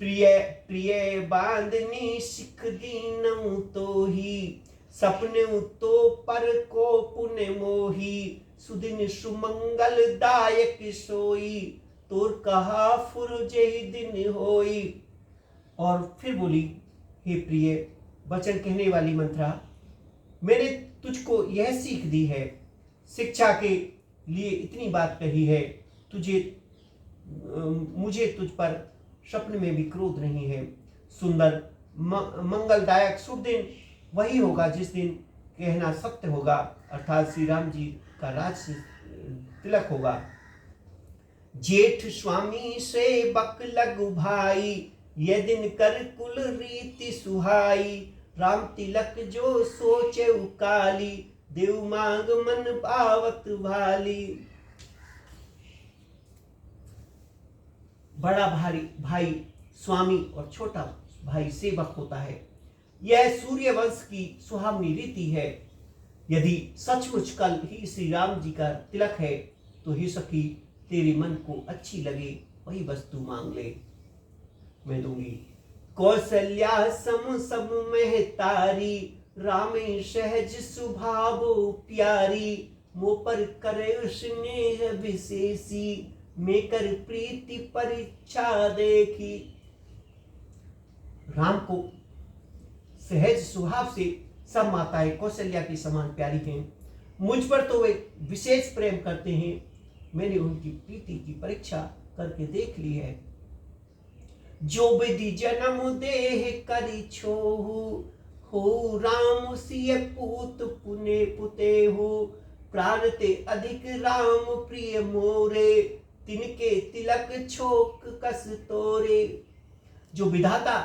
प्रिय प्रिय बांधनी सिख दीनऊ तो ही, सपने तो पर को पुण्य मोही। सुदिन सुमंगल दायक सोई, तोर कहा फुरजे दिन होई। और फिर बोली, हे प्रिय वचन कहने वाली मंत्रा, मैंने तुझको यह सीख दी है, शिक्षा के लिए इतनी बात कही है। मुझे तुझ पर स्वप्न में भी क्रोध नहीं है। सुंदर मंगलदायक शुभ दिन वही होगा जिस दिन कहना सत्य होगा, अर्थात श्री राम जी का राज तिलक होगा। जेठ स्वामी से बक लगु भाई, ये दिन कर कुल रीति सुहाई। राम तिलक जो सोचे उकाली, देव मांग मन पावत भाली। बड़ा भाई स्वामी और छोटा भाई सेवक होता है। यह सूर्य वंश की सुहावनी रीति है। यदि सचमुच कल ही श्री राम जी का तिलक है तो हे सखी, तेरे मन को अच्छी लगे वही वस्तु मांग ले, मैं दूंगी। कौशल्या सम सब में तारी, रामे सहज सुभाव प्यारी। मो पर करे स्नेह विशेषी, में कर प्रीति परीक्षा देखी। राम को सहज स्वभाव से सब माताएं कौशल्या की समान प्यारी हैं। मुझ पर तो वे विशेष प्रेम करते हैं। मैंने उनकी प्रीति की परीक्षा करके देख ली है। जो विधि जन्म देह करी छोहु, हो राम सिय पूत पुने पुते हो। प्राण ते अधिक राम प्रिय मोरे, तिनके तिलक छोक कस तोरे। जो विधाता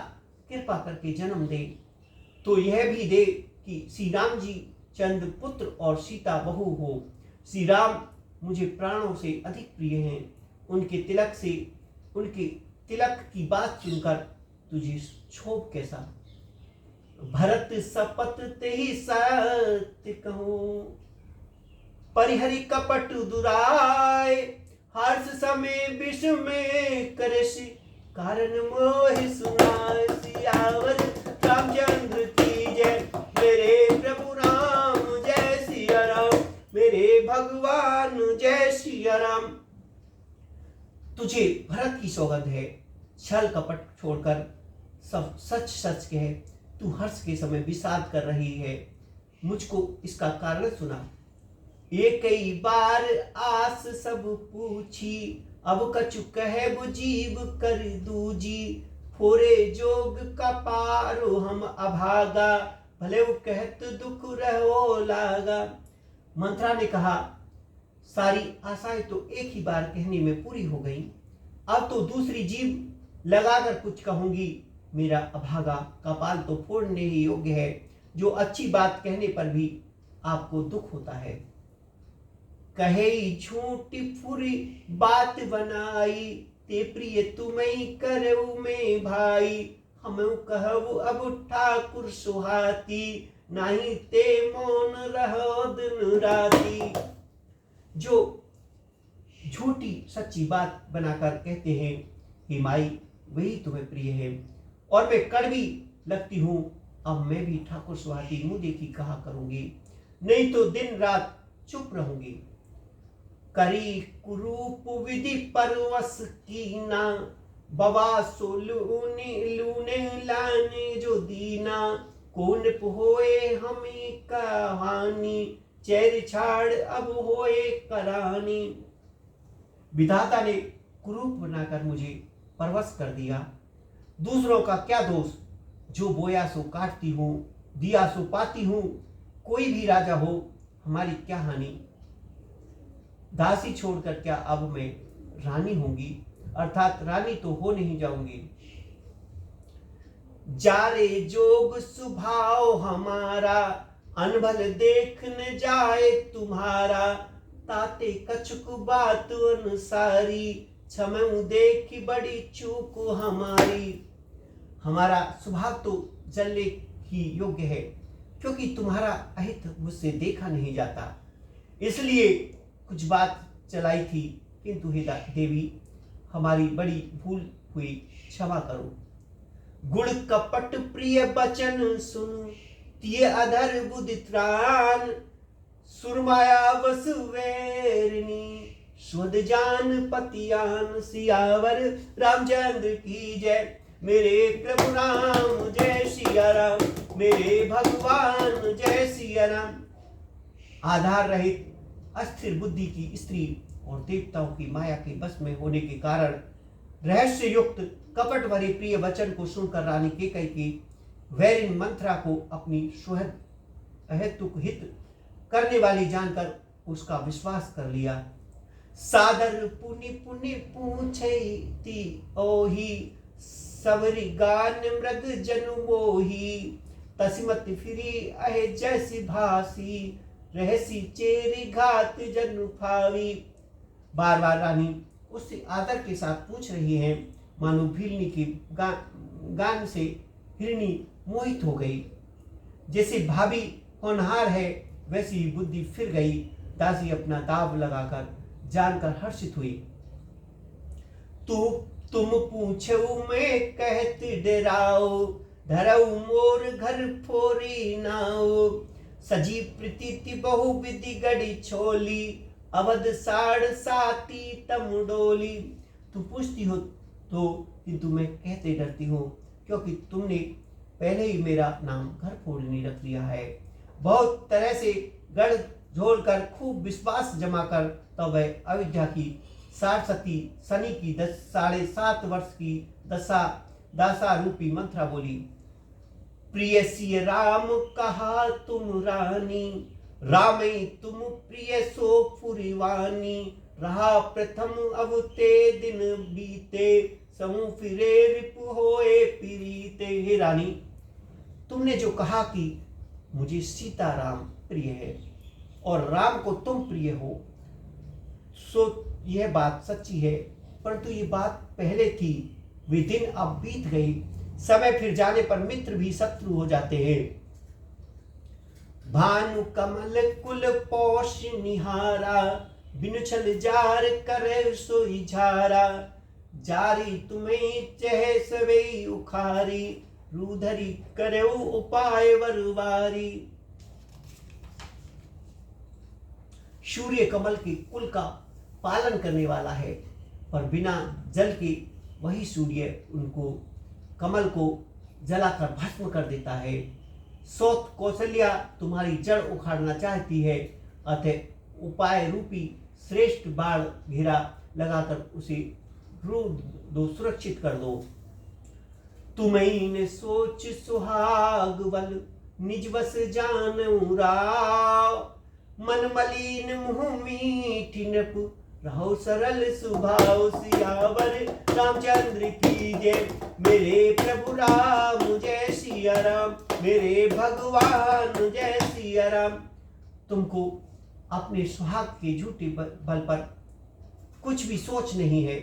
कृपा करके जन्म दे तो यह भी दे कि श्री राम जी चंद पुत्र और सीता बहू हो। श्री राम मुझे प्राणों से अधिक प्रिय हैं। उनके तिलक की बात सुनकर तुझे क्षोभ कैसा। भरत सपत ते ही सत्य कहूं, परिहरि कपट दुराय। हर्ष समय विष में करसि, कारण मोहि सुनाय। सियावर रामचंद्र की जय, मेरे प्रभु राम जय सिया राम, मेरे भगवान जय सिया राम। तुझे भरत की सौगंध है, छल कपट छोड़कर सब सच सच कह। तू हर्ष के समय विषाद कर रही है, मुझको इसका कारण सुना। एक कई बार आस सब पूछी, अब कछु कहे जीव कर दूजी। फोरे जोग का पारो हम अभागा, भले वो कहत दुख रहो लागा। मंत्रा ने कहा, सारी आशाएं तो एक ही बार कहने में पूरी हो गई, अब तो दूसरी जीव लगाकर कुछ कहूंगी मेरा अभागा कपाल तो फोड़ने ही योग्य है, जो अच्छी बात कहने पर भी आपको दुख होता है। कहे झूठी फुरी बात बनाई, ते प्रिय तुम्हें करऊ में भाई। हम कहु अब ठाकुर सुहाती, नहीं ते मौन रहो दिन राती। जो झूठी सच्ची बात बनाकर कहते हैं, हे माई वही तुम्हें प्रिय है, और मैं कड़वी लगती हूँ। अब मैं भी ठाकुर सुहाती मुँह देखी कहा करूंगी, नहीं तो दिन रात चुप रहूंगी। करी कुरूप विधि परवश कीना, बवा सो लूने लाने जो दीना। कौन होए हमें कहानी, चेर छाड़ अब होए करानी। विधाता ने कुरूप बनाकर मुझे परवश कर दिया। दूसरों का क्या दोष, जो बोया सो काटती हूँ, दिया सो पाती हूँ। कोई भी राजा हो, हमारी क्या हानि। दासी छोड़कर क्या अब मैं रानी होंगी, अर्थात रानी तो हो नहीं जाऊंगी। जारे जोग स्वभाव हमारा, अनभल देख न जाए तुम्हारा। ताते कछुक बात अनुसारी, क्षमऊ देखी बड़ी चूक हमारी। हमारा स्वभाव तो जलने ही योग्य है, क्योंकि तुम्हारा अहित मुझसे देखा नहीं जाता, इसलिए कुछ बात चलाई थी। किंतु हे देवी, हमारी बड़ी भूल हुई, क्षमा करो। गुण कपट प्रिय बचन सुन, तिये अधर बुद्धि त्राण। सुरमाया बस वैरिणी, स्वद जान पतियान। सियावर रामचंद्र की जय। मेरे प्रभु राम जय सिया राम, मेरे भगवान जय सिया राम। आधार रहित अस्थिर बुद्धि की स्त्री और देवताओं की माया के बस में होने के कारण रहस्य युक्त कपट भरे प्रिय वचन को सुनकर रानी केकई की वैरिन मंत्रा को अपनी सुहृद अहेतुक हित करने वाली जानकर उसका विश्वास कर लिया। सादर पुनि पुनि पूछे ती ओही, सवरी गान मृग जनु मोही। तसिमत फिरी अहे जैसी भासी, रहसी चेरी घात जनु फावी। बार बार रानी उससे आदर के साथ पूछ रही है, मानो भीलनी के गान से हिरणी मोहित हो गई। जैसे भाभी होनहार है, वैसी ही बुद्धि फिर गई। दासी अपना दाव लगाकर जानकर हर्षित हुई। तुम पूछो मैं कहत डराओ, धरऊ मोर घर फोरी नाओ। सजी प्रीति बहु विधि गड़ी छोली, अवध साढ़ साती तम डोली। तू पूछती हो तो, किंतु मैं कहते डरती हूँ, क्योंकि तुमने पहले ही मेरा नाम घर फोड़नी रख लिया है। बहुत तरह से गढ़ झोल कर खूब विश्वास जमा कर तब वह अयोध्या की सारस्वती शनि की 7.5 वर्ष की दासा रूपी मंत्रा बोली। प्रिय सिय राम कहा तुम रानी, रामे तुम प्रिय सो पुरीवानी। रहा प्रथम अब ते दिन बीते, समूह फिरे रिपु होए पीरीते। हे रानी, तुमने जो कहा कि मुझे सीता राम प्रिय है और राम को तुम प्रिय हो, सो यह बात सच्ची है, परंतु ये बात पहले थी, वे दिन अब बीत गई। समय फिर जाने पर मित्र भी शत्रु हो जाते हैं। भानु कमल कुल पोष निहारा, बिनु छल जार करे सोई झारा। जारी तुम्हें चह सवे उखारी, रूधरी करे उपाय वरवारी। सूर्य कमल के कुल का पालन करने वाला है, पर बिना जल के वही सूर्य उनको कमल को जलाकर भस्म कर देता है। सोत कौशल्या तुम्हारी जड़ उखाड़ना चाहती है, अतः उपाय रूपी श्रेष्ठ बाण घेरा लगाकर उसे रूध दो, सुरक्षित कर दो। तुम्हें ने सोच सुहाग बल, निज बस जानऊ राव। मन मलिन मुँह मीठी नप, रहो सरल स्वभाव सियावर रामचंद्र की जय। मेरे प्रभु राम जय सिया राम, मेरे भगवान जय सिया राम। तुमको अपने सुहाग के झूठे बल पर कुछ भी सोच नहीं है।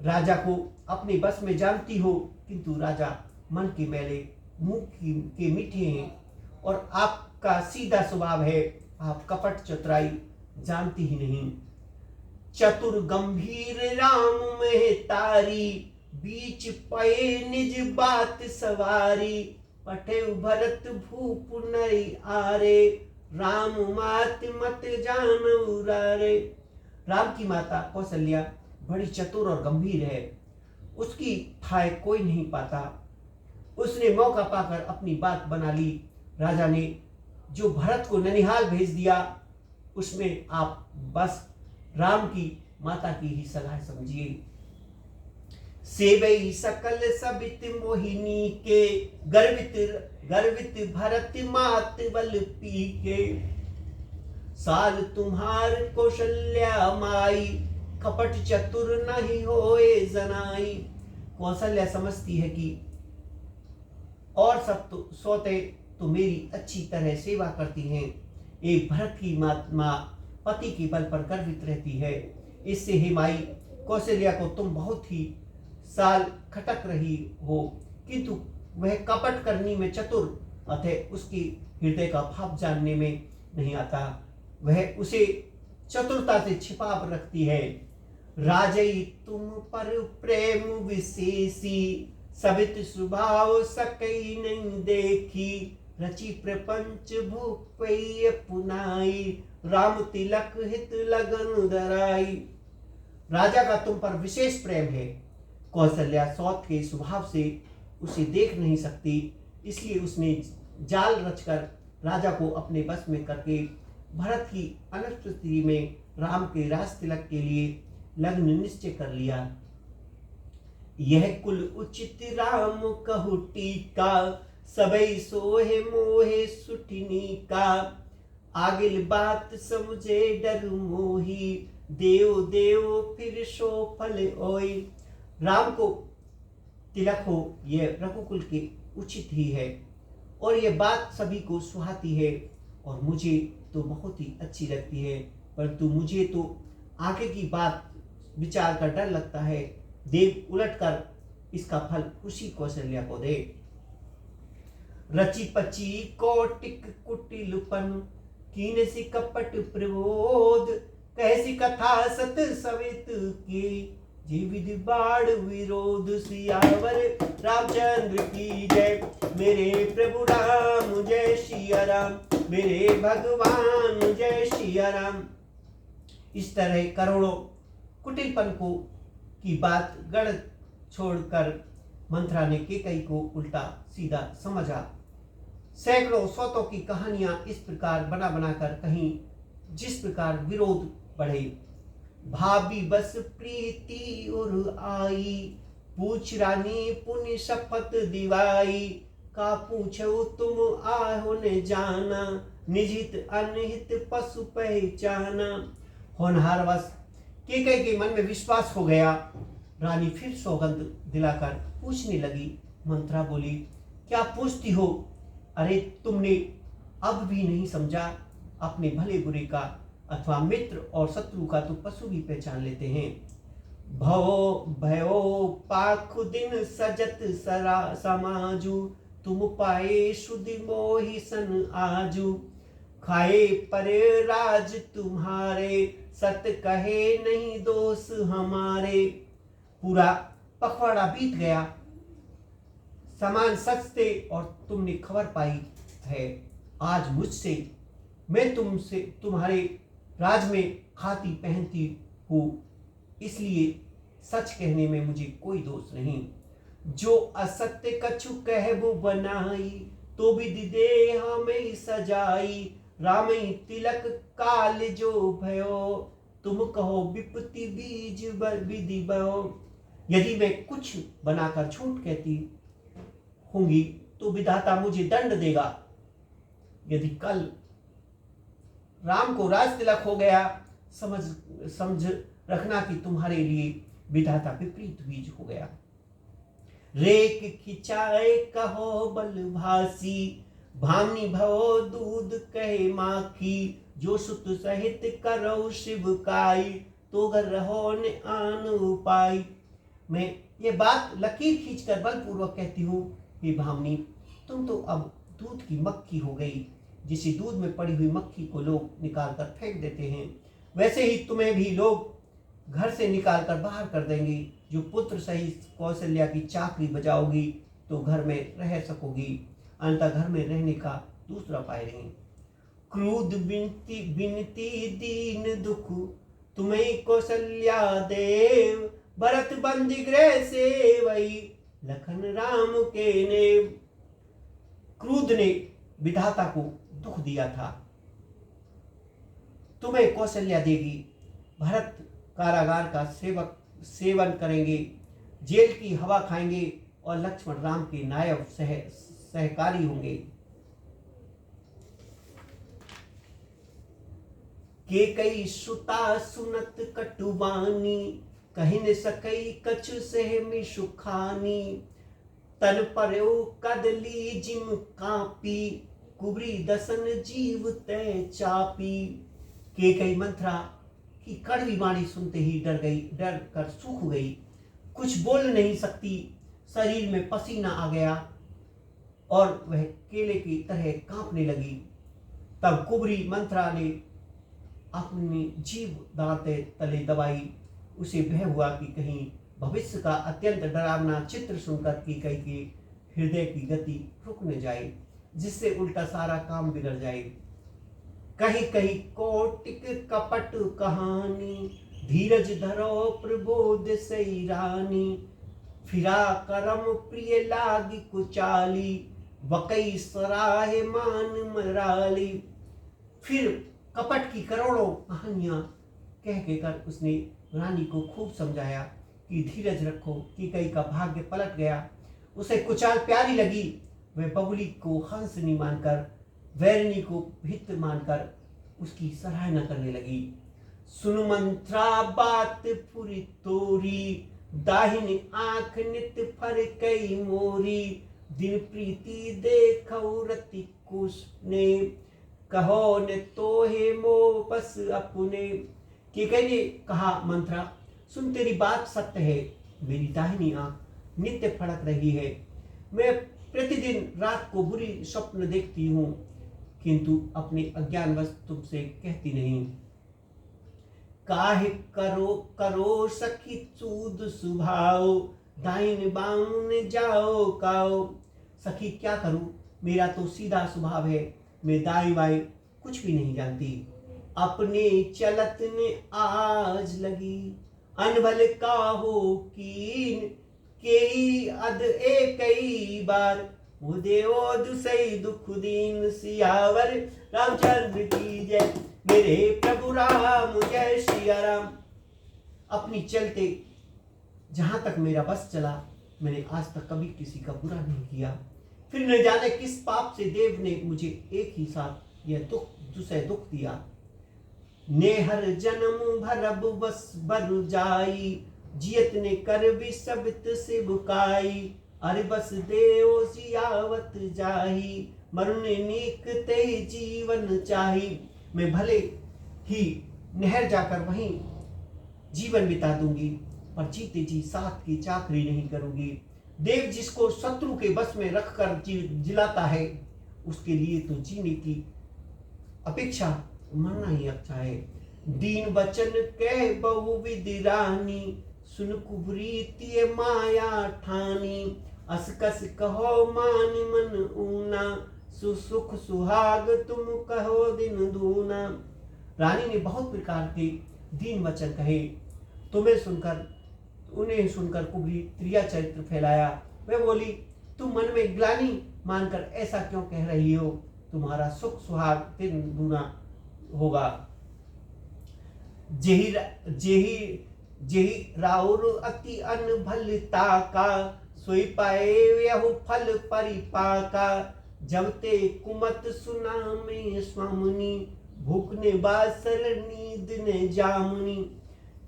राजा को अपने बस में जानती हो, किंतु राजा मन के मैले मुंह के मीठे हैं और आपका सीधा स्वभाव है। आप कपट चतुराई जानती ही नहीं। चतुर गंभीर राम में तारी, बीच पए निज बात सवारी। पठे भरत भूप नरी आरे, राम मात मत जान उरारे। राम की माता कौशल्या बड़ी चतुर और गंभीर है, उसकी थाय कोई नहीं पाता। उसने मौका पाकर अपनी बात बना ली। राजा ने जो भरत को ननिहाल भेज दिया, उसमें आप बस राम की माता की ही सलाह समझिए। सेवई सकल सबित मोहिनी के, गर्वित गर्वित भरत मात बल पी के। साल तुम्हार कौशल्या माई, कपट चतुर नहीं होए जनाई। कौशल्या समझती है कि और सब तो सोते तो मेरी अच्छी तरह सेवा करती हैं। एक भरत की माँ पति के बल पर गर्वित रहती है। इससे हे माई कौशल्या को तुम बहुत ही साल खटक रही हो, किंतु वह कपट करने में चतुर, अतः उसकी हृदय का भाव जानने में नहीं आता। वह उसे चतुरता से छिपा रखती है। राजई तुम पर प्रेम विशेषी, सबित स्वभाव सकई नहीं देखी। रचि प्रपंच भूपय पुनाई, राम तिलक हित लगन धराई। राजा का तुम पर विशेष प्रेम है। कौशल्या सौत के स्वभाव से उसे देख नहीं सकती, इसलिए उसने जाल रचकर राजा को अपने बस में करके भरत की अनुपस्थिति में राम के राज तिलक के लिए लग्न निश्चय कर लिया। यह कुल उचित राम कहु टीका, सबई सोहे मोहे सुटिनी का। आगिल बात समझे डर मोही, देव देव फिर सो फल ओई। राम को तिलक हो यह रघुकुल के उचित ही है और यह बात सभी को सुहाती है और मुझे तो बहुत ही अच्छी लगती है, परंतु मुझे तो आगे की बात विचार कर डर लगता है। देव उलटकर इसका फल उसी कौशल्या को दे। रचि पची कोटिक कुटिलपन, कीन सी कपट प्रबोध। कैसी कथा सत सवित की, जीवित बाढ़ विरोध। सियावर रामचंद्र की जय। मेरे प्रभु राम जय सिया राम, मेरे भगवान जय सिया राम। इस तरह करोड़ों कुटिलपन को की बात गढ़ छोड़कर मंथरा ने केकई को उल्टा सीधा समझा। सैकड़ों सौतों की कहानियां इस प्रकार बना बनाकर कहीं जिस प्रकार विरोध बढ़े। भाभी बस प्रीति उर आई, पूछ रानी पुण्य शपथ दिवाई। का पूछो तुम आहो ने जाना, निजित अनहित पशु पहचाना। होनहारवश केकई के मन में विश्वास हो गया। रानी फिर सौगंध दिलाकर पूछने लगी। मंत्रा बोली, क्या पूछती हो? अरे तुमने अब भी नहीं समझा, अपने भले बुरे का अथवा मित्र और शत्रु का तो पशु भी पहचान लेते हैं। भवो भयो पाखु दिन सजत सरा समाजू, तुम पाए शुद्धि मोहि सन आजू। खाए पर राज तुम्हारे, सत कहे नहीं दोष हमारे। पूरा पखवाड़ा बीत गया, सामान सच थे और तुमने खबर पाई है। आज मुझसे मैं तुमसे तुम्हारे राज में खाती पहनती हूँ, इसलिए सच कहने में मुझे कोई दोष नहीं। जो असत्य कछु कहबो बनाई, तो विधि दे हमें सजाई। रामई तिलक काल जो भयो, तुम कहो विपत्ति बीज विधि भयो। यदि मैं कुछ बनाकर झूठ कहती होंगी तो विधाता मुझे दंड देगा। यदि कल राम को राज तिलक हो गया, समझ रखना कि तुम्हारे लिए विधाता विपरीत बीज हो गया। रेक खिंचाए कहो बल भासी, भामनी भवो दूध कहे माखी, जो सुत सहित करो शिव काई, तो घर रहो ने आन उपाय। मैं ये बात लकीर खींचकर बलपूर्वक कहती हूँ, हे भामनी, तुम तो अब दूध की मक्खी हो गई। जिसे दूध में पड़ी हुई मक्खी को लोग निकाल कर फेंक देते हैं, वैसे ही तुम्हें भी लोग घर से निकाल कर बाहर कर देंगे। जो पुत्र सहित कौशल्या की चाकरी बजाओगी तो घर में रह सकोगी, अंततः घर में रहने का दूसरा उपाय नहीं। क्रोध बिनती बिनती दीन दुख, तुम्हें कौशल्या देव, भरत बंदी गृह से वही, लखन राम के नेव। क्रोध ने विधाता को दुख दिया था। तुम्हें कौशल्या देगी, भरत कारागार का सेवन करेंगे, जेल की हवा खाएंगे, और लक्ष्मण राम के नायब सहकारी होंगे। के कई सुता सुनत कटुबानी, कही न सकई कछु सह में सुखानी, तन पर्यो कदली जिम कापी, कुबरी दसन जीव तय चापी। के कई मंत्रा की कड़वी वाणी सुनते ही डर कर सूख गई, कुछ बोल नहीं सकती, शरीर में पसीना आ गया और वह केले की तरह कांपने लगी। तब कुबरी मंत्रा ने अपनी जीभ दांते तले दबाई। उसे भय हुआ कि कहीं भविष्य का अत्यंत डरावना चित्र सुनकर कैकेयी के हृदय की गति रुक न जाए, जिससे उल्टा सारा काम बिगड़ जाए। कहीं कहीं कौटिक कपट कहानी, धीरज धरो प्रबोध सई रानी, फिरा करम प्रिय लागी कुचाली, वकई सराहे मान मराली। फिर कपट की करोड़ों कहानियां कह कहकर उसने रानी को खूब समझाया कि धीरज रखो। कैकेयी का भाग्य पलट गया, उसे कुचाल प्यारी लगी। वह बबुली को हंसनी मानकर, वैरिणी को भित्त मानकर उसकी सराहना करने लगी। सुन मंत्रा बात पूरी तोरी, दाहिनी आंख नित फर कई मोरी, दिन प्रीति देखौ रति कुश ने, कहो ने तोहे मो बस अपने। कैकेयी ने कहा, मंत्रा सुन, तेरी बात सत्य है। मेरी दाहिनी आंख नित्य फड़क रही है। मैं प्रतिदिन रात को बुरी स्वप्न देखती हूँ, किंतु अपने अज्ञानवश तुमसे कहती नहीं। काहे करो करो सखी चूद सुभाओ, दाइन बाउन जाओ काओ। सखी क्या करूं, मेरा तो सीधा स्वभाव है, मैं दाई बाई कुछ भी नहीं जानती। अपने चलत ने आज लगी, अनभल का हो कीन, केई अद एकई बार, मुदे ओ दुसई दुख दीन। सियावर रामचंद्र की जय, मेरे प्रभु राम जय सिया राम। अपनी चलते जहां तक मेरा बस चला, मैंने आज तक कभी किसी का बुरा नहीं किया। फिर न जाने किस पाप से देव ने मुझे एक ही साथ यह दुख दिया। नेहर जन्म भरब बस बर जाई, जियत ने कर भी सबित से बुकाई। अरे बस देव सियावत जाही, मरुने नीक ते जीवन चाही। मैं भले ही नहर जाकर वहीं जीवन बिता दूंगी, पर जीते जी साथ की चाकरी नहीं करूंगी। देव जिसको शत्रु के बस में रखकर जिलाता है, उसके लिए तो जीने की अपेक्षा मरना ही अच्छा है। दीन वचन कह बहुविध रानी, सुन कुबरी तिय माया ठानी। असकस कहो मान मन ऊना, सुसुख सुहाग तुम कहो दिन दूना। रानी ने बहुत प्रकार के दीन वचन कहे। उन्हें सुनकर कुबरी त्रिया चरित्र फैलाया। वह बोली, तुम मन में ग्लानि मानकर ऐसा क्यों कह रही हो? तुम्हारा सुख सुहाग दिन दूना होगा। जेही राउर अति अनभलता का, सोई पाए यहु फल परिपाका। जब ते कुमत सुना में स्वामिनी, भूख ने बासर नींद ने जामुनी।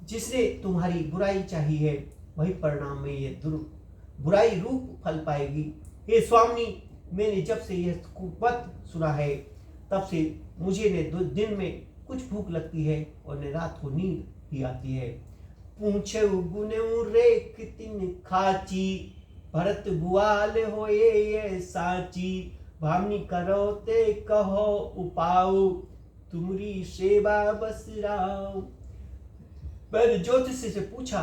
जिसने तुम्हारी बुराई चाही है वही परिणाम में ये बुराई रूप फल पाएगी। हे स्वामी, मैंने जब से यह कुपथ सुना है तब से मुझे ने दिन में कुछ भूख लगती है और न रात को नींद ही आती है। पूछे गुने रे कितिन खाची, भरत बुआल होए ये साची, भामनी करो ते कहो उपाऊ, तुम्हारी सेवा बस राव। मैंने ज्योतिष से पूछा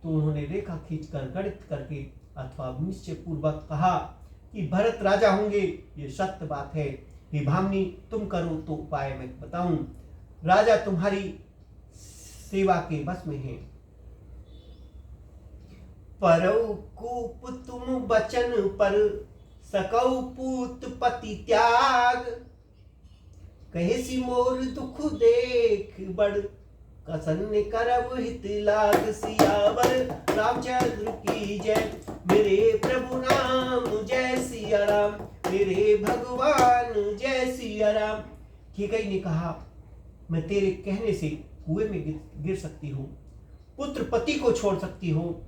तो उन्होंने रेखा खींचकर गणित करके अथवा निश्चय पूर्वक कहा कि भरत राजा होंगे, ये सत्य बात है। हे भामनी, तुम करो तो उपाय मैं बताऊं। राजा तुम्हारी सेवा के बस में है। परौ कूप तुम बचन पर, सकौ पूत पति त्याग, कहे सी मोर दुख देख बड़, कसन करब हित लाग। सियावर रामचंद्र की जय, मेरे प्रभु राम जय सिया राम, मेरे भगवान जय सिया राम। कैकेयी ने कहा, मैं तेरे कहने से कुएं में गिर सकती हूँ, पुत्र पति को छोड़ सकती हूँ।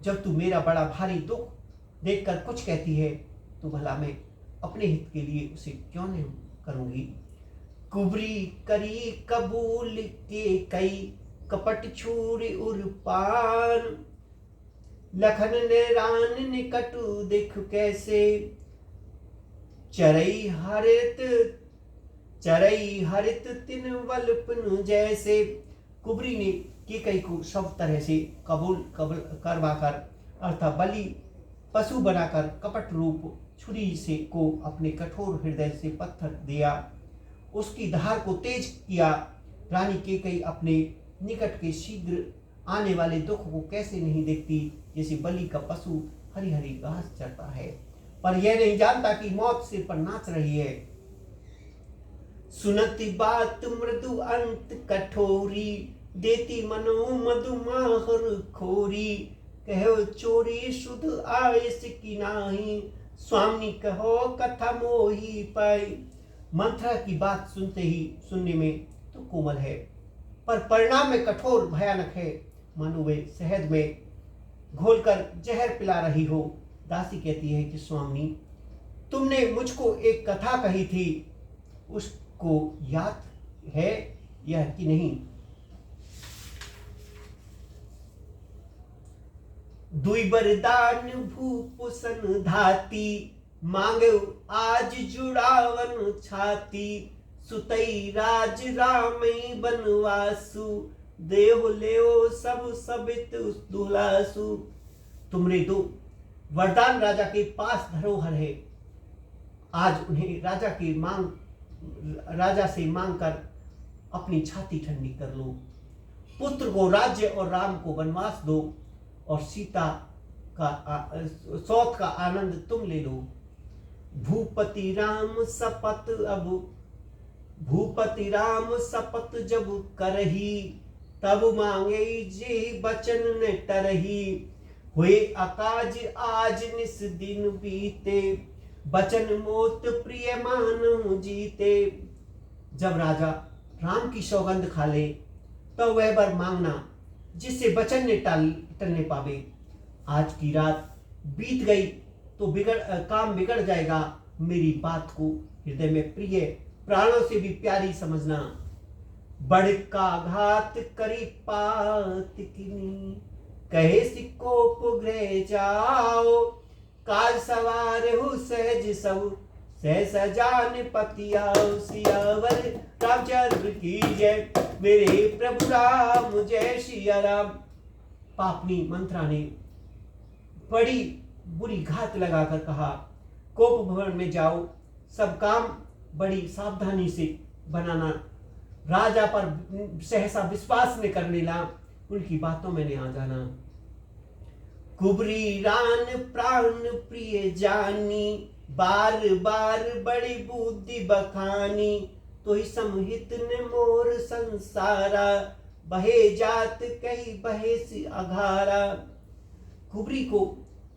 जब तू मेरा बड़ा भारी दुख देखकर कुछ कहती है तो भला मैं अपने हित के लिए उसे क्यों नहीं करूंगी। कुबरी करी कबूल के कई, कपट छूरी उर्पान, लखन ने रान निकटु देख कैसे, चरई हरित तिन वल्पन जैसे। कुबरी ने कैकेयी को सब तरह से कबूल करवाकर अर्थात बलि पशु बनाकर कपट रूप छुरी से को अपने कठोर हृदय से पत्थर दिया, उसकी धार को तेज किया। रानी कैकेयी अपने निकट के शीघ्र आने वाले दुख को कैसे नहीं देखती, जैसे बलि का पशु हरी हरी घास चरता है पर यह नहीं जानता कि मौत सिर पर नाच रही है। सुनती बात मृदु अंत कठोरी, देती मनो मधुमाहर खोरी, कहो चोरी शुद्ध आयस की नाही, स्वामी कहो कथा मोही पाई। मंथरा की बात सुनने में तो कोमल है पर परिणाम में कठोर भयानक है, मानो वे शहद में घोलकर जहर पिला रही हो। दासी कहती है कि स्वामी, तुमने मुझको एक कथा कही थी, उसको याद है यह कि नहीं। दुई बरदान भूपुसन धाती, मांगे आज जुड़ावन छाती, सुतई राज रामई बनवासु, देहो लेओ सब सबित दुलासु। तुमरे दो वरदान राजा के पास धरोहर है, आज उन्हें राजा से मांग कर अपनी छाती ठंडी कर लो। पुत्र को राज्य और राम को वनवास दो और सीता का सौत का आनंद तुम ले लो। भूपति राम सपत जब करही, तब मांगे जे बचन न टरही, हुए अकाज आज निस दिन बीते, बचन मोत प्रिय मानो जीते। जब राजा राम की सौगंध खा ले तो वह बर मांगना जिससे बचन ने टलने पावे। आज की रात बीत गई तो काम बिगड़ जाएगा। मेरी बात को हृदय में प्रिय प्राणों से भी प्यारी समझना। बड़का घात करी पात किनी, कहे सिकोप गृह जाओ, काज सवार हो सहज सब, सहसा जान पतियाओ। सियावर रामचंद्र की जय, मेरे प्रभु राम जय सिया राम। पापनी मंत्रा ने बड़ी बुरी घात लगाकर कहा, कोप भवन में जाओ, सब काम बड़ी सावधानी से बनाना। राजा पर सहसा विश्वास न करने ला, उनकी बातों में न आ जाना। कुबरी रान प्राण प्रिय जानी, बार बार बड़ी बुद्धि बखानी, तो ही समहित ने मोर संसारा, बहे जात कही बहे सी अघारा। कुबरी को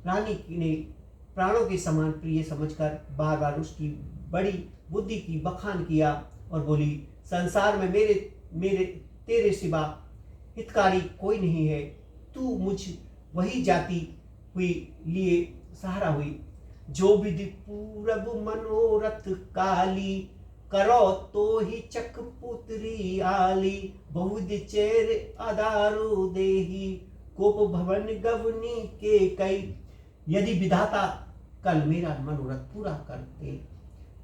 रानी ने प्राणों के समान प्रिय समझकर बार बार उसकी बड़ी बुद्धि की बखान किया और बोली, संसार में मेरे तेरे सिवा हितकारी कोई नहीं है। तू मुझ वही जाती हुई लिए सहारा हुई, जो विधि पूरब मनोरथ काली, करो तो ही चक पुत्री आली, बहुविध चेर आधारो देही, कोप भवन गवनी के कई। यदि विधाता कल मेरा मनोरथ पूरा करते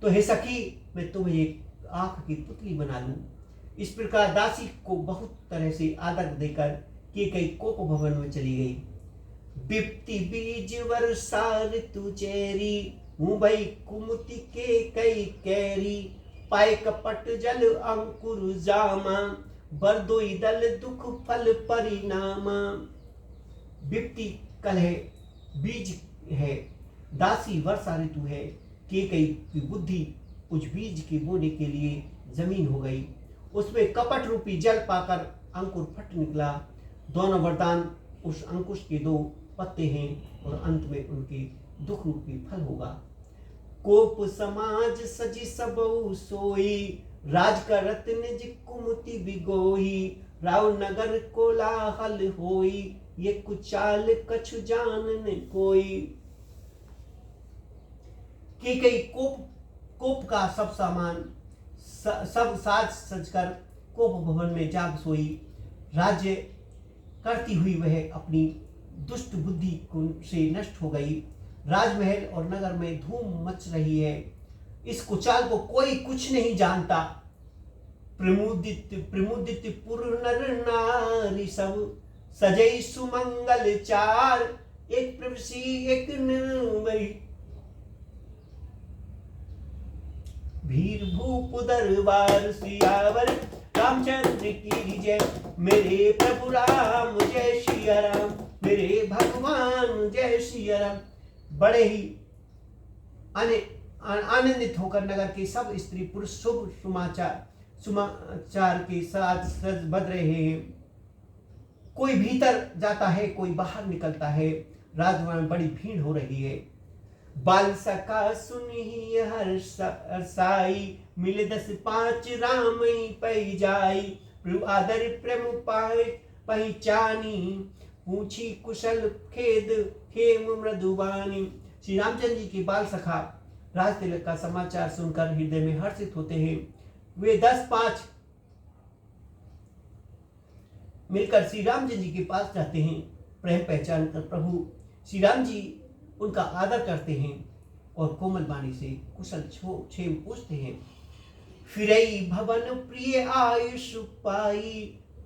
तो हे सखी, मैं तुम्हें एक आंख की पुतली बना लूं। इस प्रकार दासी को बहुत तरह से आदर देकर केकई कोप भवन में चली गई। बिप्ति बीज वर्षा ऋतु चेरी, मुंबई कुमुति के कई कैरी, पाए कपट जल अंकुर जामा, बरदोई दल दुख फल परिणामा। बिप्ति कल है, बीज है, दासी वर्षा ऋतु है, केकई की बुद्धि उस बीज के बोने के लिए जमीन हो गई। उसमें कपट रूपी जल पाकर अंकुर फट निकला। दोनों वरदान उस अंकुश के दो पत्ते हैं और अंत में उनके दुख रूपी फल होगा। कोप समाज सजी सबऊ सोई, राज करत निज कुमति बिगोई, राव नगर कोलाहल होई, ये कुचाल कछु जानन कोई। केकई कोप का सब सामान सब साज सजकर कोप भवन में जाग सोई। राज्य करती हुई वह अपनी दुष्ट बुद्धि से नष्ट हो गई। राजमहल और नगर में धूम मच रही है। इस कुचाल को कोई कुछ नहीं जानता। प्रमुदित पुर नर नारी सब, सजई सुमंगल चार, एक प्रवसी एक निर्मयी, भीर भूप दरबार सियावर रामचंद्र की जय। मेरे प्रभु राम जय सिया राम, मेरे भगवान जय सिया राम। बड़े ही आनंदित होकर नगर के सब स्त्री पुरुष शुभ समाचार के साथ सज बज रहे हैं। कोई भीतर जाता है, कोई बाहर निकलता है। राजभवन में बड़ी भीड़ हो रही है। बाल सका सुनी हर्षाई, मिले 10-5 राम पै जाई, प्रभु आदर प्रेम पाए पहचानी, पूछी कुशल खेद खेम मृदुबानी। श्री रामचंद्र जी के बाल सखा राज तिलक का समाचार सुनकर हृदय में हर्षित होते हैं। वे 10-5 मिलकर श्री रामचंद्र जी के पास जाते हैं। प्रेम पहचान कर प्रभु श्री राम जी उनका आदर करते हैं और कोमल वाणी से कुशल क्षेम पूछते हैं। फिरई भवन प्रिय आयुष पाई,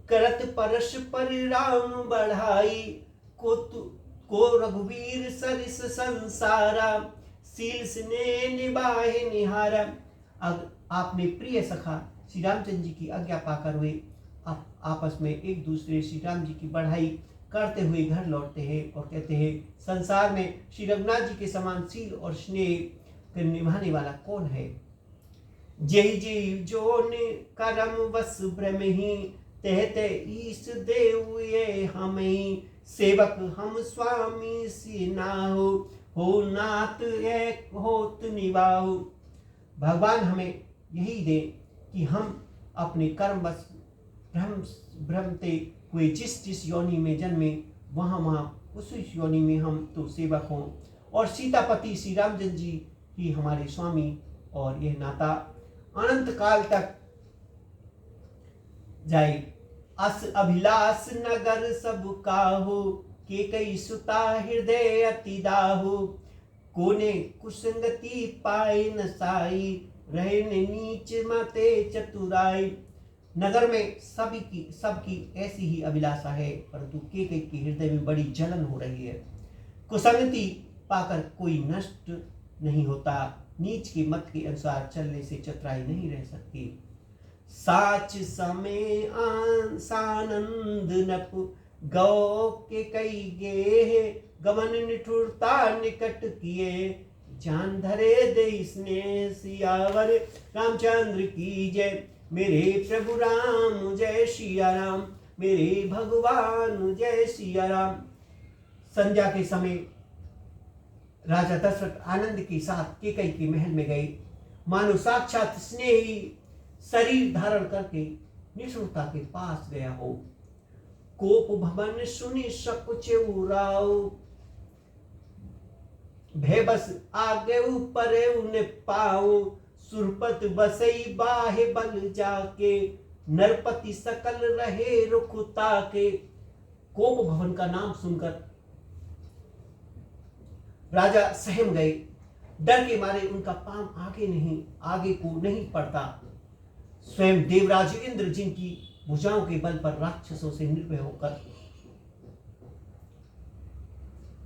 करत परश परिराम बढ़ाई, को रघुवीर सरिस संसारा, सील स्नेह निभाए निहारा। अब आपने प्रिय सखा श्री रामचंद्र जी की आज्ञा पाकर वे आपस में एक दूसरे श्री राम जी की बढ़ाई करते हुए घर लौटते हैं और कहते हैं, संसार में श्री रघुनाथ जी के समान सील और स्नेह निभाने वाला कौन है। जय जय जोन करम वस ब्रह्म ही, तहते ईश देव ये हम ही, सेवक हम स्वामी सी नाहो, हो नाथ एक होत निभाओ। भगवान हमें यही दे कि हम अपने कर्म बस भ्रमते हुए जिस योनि में जन्मे वहाँ उस योनि में हम तो सेवक हों और सीतापति श्री रामचंद्र जी ही हमारे स्वामी, और यह नाता अनंत काल तक जाए। अस अभिलाष नगर सब काहो, के कई सुता हृदय अति दाहो, कोने कुसंगति पाए न साई, रहे नीच मते चतुराई। नगर में सबकी ऐसी ही अभिलाषा है, परंतु केकई के हृदय में बड़ी जलन हो रही है। कुसंगति पाकर कोई नष्ट नहीं होता, नीच के मत के अनुसार चलने से चतुराई नहीं रह सकती। साच समय सानंद नप, गौ के कई गे, गमन निठुरता निकट किए, जान धरे दे स्नेह सियावर रामचंद्र की जय। मेरे प्रभु राम जय सिया राम, मेरे भगवान जय सिया राम। संध्या के समय राजा दशरथ आनंद के साथ केकई के महल में गए, मानो साक्षात स्नेही शरीर धारण करके निष्ठुरता के पास गया हो। कोप भवन सुनि सकुच उराओ, भय बस आगे परे उन्हें पाओ, सुरपत बसई बाहे बल जाके, नरपति सकल रहे रुखता के। कोप भवन का नाम सुनकर राजा सहम गए, डर के मारे उनका पांव आगे को नहीं पड़ता। स्वयं देवराज इंद्र जिनकी भुजाओं के बल पर राक्षसों से निर्भय होकर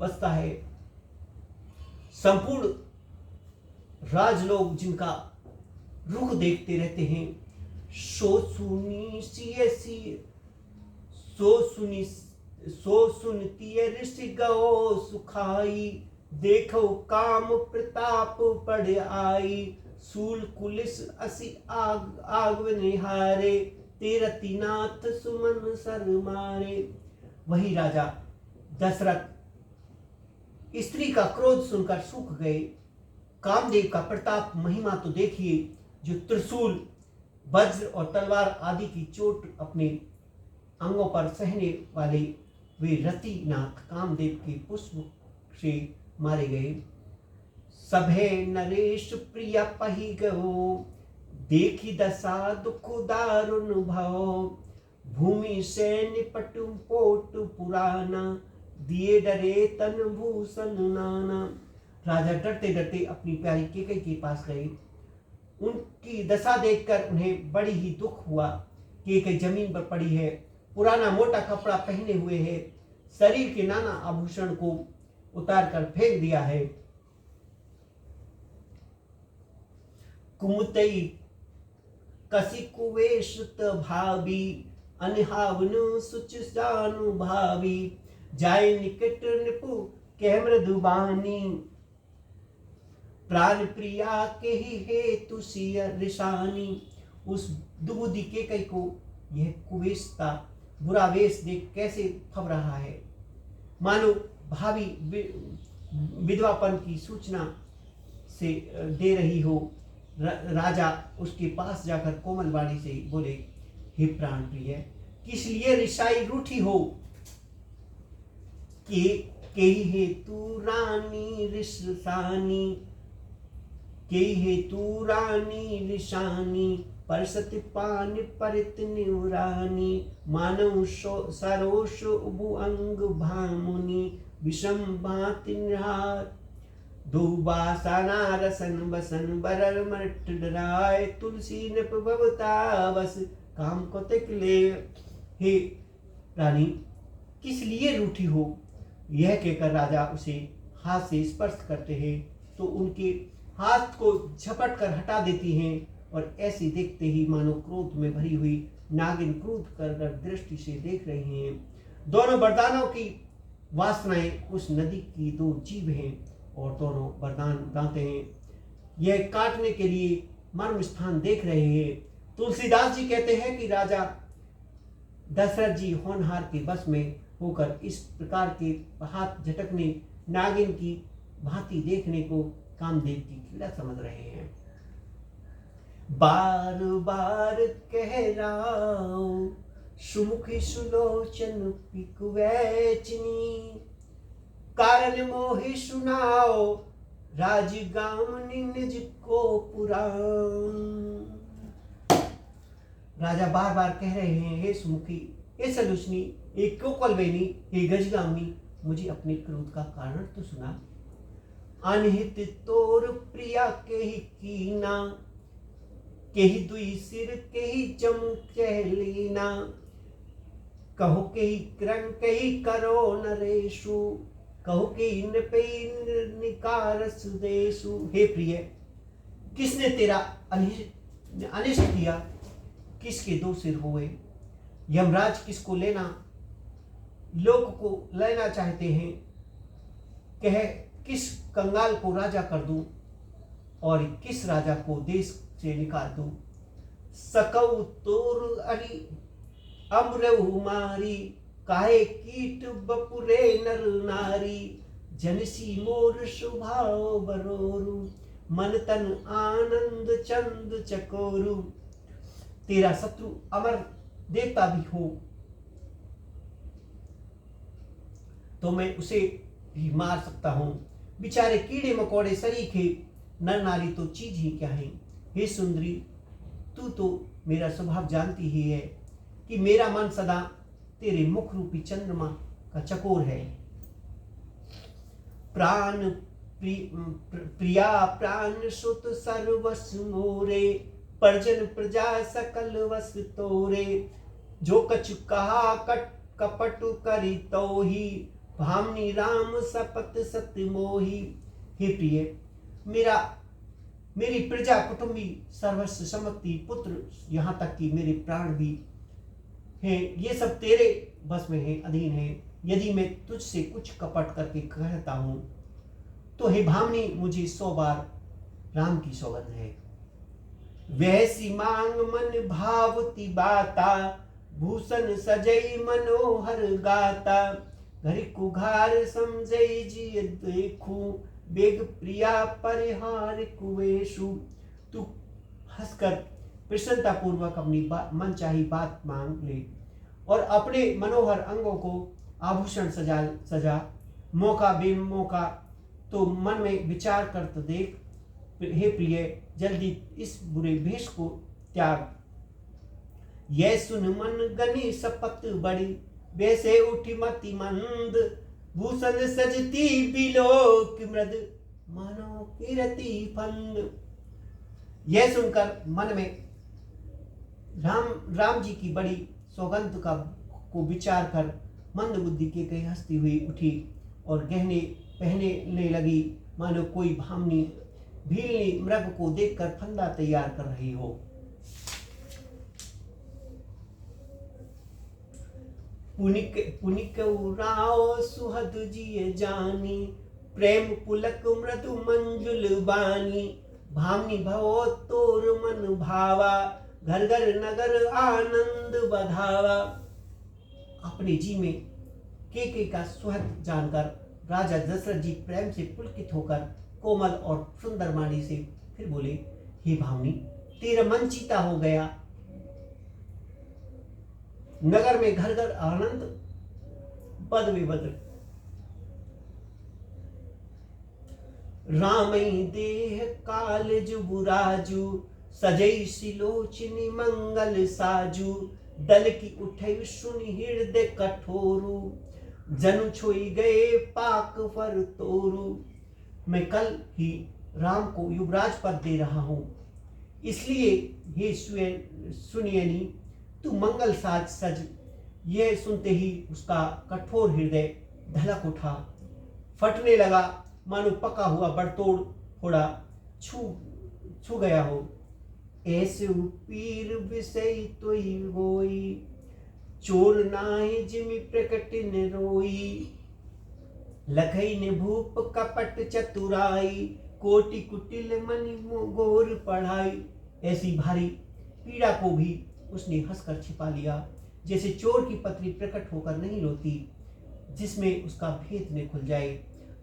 बसता है, संपूर्ण राजलोग जिनका रुख देखते रहते हैं, सो सुनती ऋषि गो सुखाई, देखो काम प्रताप पड़ आई, सूल कुलिस असि आग निहारे, तीरथिनाथ सुमन सर मारे। वही राजा दशरथ स्त्री का क्रोध सुनकर सूख गए। कामदेव का प्रताप महिमा तो देखिए, जो त्रिशूल वज्र और तलवार आदि की चोट अपने अंगों पर सहने वाले वे रतिनाथ कामदेव के पुष्प से मारे गए। सभे नरेश प्रिय पही गयो, देखी दशा दुख दारुण भव, भूमि से निपट पोट पुराना, दिए डरे तन भूषण नाना। राजा डरते डरते अपनी प्यारी केकई के पास गए। उनकी दशा देखकर उन्हें बड़ी ही दुख हुआ। केकई जमीन पर पड़ी है, पुराना मोटा कपड़ा पहने हुए है, शरीर के नाना आभूषण को उतार कर फेंक दिया है। कुमुतई कसी कुवेश भावी, अनहावनु सुच जानु भावी, जाय निकट निपु कह मृदुबानी, प्राण प्रिया के ही हेतु सिय रिशानी। उस दुबुदी केकई को यह कुवेशता बुरा वेश देख कैसे फब रहा है, मानो भावी विधवापन की सूचना से दे रही हो। राजा उसके पास जाकर कोमल वाणी से बोले, हे प्राण प्रिय, किस लिए रिसाई रूठी हो? के हेतु रानी रिसानी, के हेतु रानी रिसानी, परसति पान परित निवरानी, मानव सरोष उबु अंग भामुनि, विषम भात निहार, दुबासना रसन बसन बरर मट डराय, तुलसी नप भवता बस काम को तक ले। हे रानी, किस लिए रूठी हो? यह कहकर राजा उसे हाथ से स्पर्श करते हैं तो उनके हाथ को झपट कर हटा देती हैं, और ऐसे देखते ही मानो क्रोध में भरी हुई नागिन क्रोध कर दृष्टि से देख रही हैं। दोनों वरदानों की वासनाएं उस नदी की दो जीव हैं और दोनों वरदान दाते हैं। यह काटने के लिए मर्म स्थान देख रहे हैं। तुलसीदास जी कहते हैं कि राजा दशरथ जी होनहार के बस में होकर इस प्रकार के हाथ झटकने नागिन की भांति देखने को कामदेव की क्रीड़ा समझ रहे हैं। बार बार कह राओ सुमुखी सुलोचन पिकुवैचनी, कारण मोहि सुनाओ राजगामनि निज को पुराण। राजा बार बार कह रहे हैं, हे सुमुखी, हे सलूचनी, हे कोकलवेनी, हे गजगामनी, मुझे अपने क्रोध का कारण तो सुना। अनहित तोर प्रिया के ही कीना, के ही दुई सिर के ही जम चहलीना, कहो के ही क्रम के ही करो नरेशु, कहो के इन पे निकार सुदेशु। हे प्रिय, किसने तेरा अनिष्ट किया? किसके दो सिर हुए? यमराज किसको लेना, लोक को लेना चाहते हैं? कह किस कंगाल को राजा कर दूं और किस राजा को देश से निकाल दूं? सकौ तोर अरि अमरहु मारी, काहे कीट बपुरे नर नारी, जनसी मोर स्वभाव बरोरु, मन तन आनंद चंद चकोरु। तेरा शत्रु अमर देवता भी हो तो मैं उसे भी मार सकता हूँ। बेचारे कीड़े मकोड़े सरीखे नर नारी तो चीज ही क्या है। हे सुंदरी, तू तो मेरा स्वभाव जानती ही है कि मेरा मन सदा तेरे मुख रूपी चंद्रमा का चकोर है। प्राण प्रिया प्राण सुत सर्वस मोरे, परजन प्रजा सकल वस तोरे। जो कछु कहा कपट करी तो ही, भामनी राम सपत सत मोही। हे प्रिय, मेरी प्रजा कुटुंबी सर्वस्व सम्पत्ति पुत्र यहाँ तक कि मेरे प्राण भी हैं, ये सब तेरे बस में है, अधीन है। यदि मैं तुझसे कुछ कपट करके कहता हूं तो हे भामनी, मुझे 100 बार राम की सौगंध है। वैसी मांग मन भावती बाता, भूषण सजई मनोहर गाता। घर कुघार समझई जिय देखू, बेग प्रिया परिहार कुवेशु। तू हंसकर प्रसन्नता पूर्वक अपनी मन चाही बात मांग ले और अपने मनोहर अंगों को आभूषण सजा। मौका बेमौका तो मन में विचार कर तो देख। हे प्रिय, जल्दी इस बुरे भेष को त्याग। यह सुन मन गनी सपत बड़ी, वैसे उठी मति मंद। भूषण सजती बिलोक मृद, मानो कीरति फंद। यह सुनकर मन में राम जी की बड़ी सौगंध को विचार कर मंद बुद्धि के कहीं हंसती हुई उठी और गहने पहनने लगी, मानो कोई भामनी भीलनी मृग को देखकर फंदा तैयार कर रही हो। पुनिक राव सुहद जिय जानी, प्रेम पुलक मृदु मंजुल बानी। भामनी भवो तोर मन भावा, घर घर नगर आनंद बधावा। अपने जी में के का सुहद जानकर राजा दशरथ जी प्रेम से पुलकित होकर कोमल और सुंदर वाणी से फिर बोले, हे भामनी, तेरा मन चीता हो गया। नगर में घर घर आनंद, बद विबद। रामई देह काल जुबुराजू, सजई सिलोचनी मंगल साजू। दल की उठई सुनि हृदय कठोरू, जनु छोई गए पाक पर तोरू। मैं कल ही राम को युवराज पद दे रहा हूं, इसलिए हे सुनियनी, तू मंगल साज सज। यह सुनते ही उसका कठोर हृदय धड़क उठा, फटने लगा, मानो पका हुआ बड़तोड़ फोड़ा छू गया हो। ऐसे पीर विषय तोई गोई, चोर नाहि जिमि प्रकट न रोई। लखई ने भूप कपट चतुराई, कोटि कुटिल मनि गोर पढ़ाई। ऐसी भारी पीड़ा को भी उसने हंसकर छिपा लिया, जैसे चोर की पत्री प्रकट होकर नहीं रोती, जिसमें उसका भेद न खुल जाए।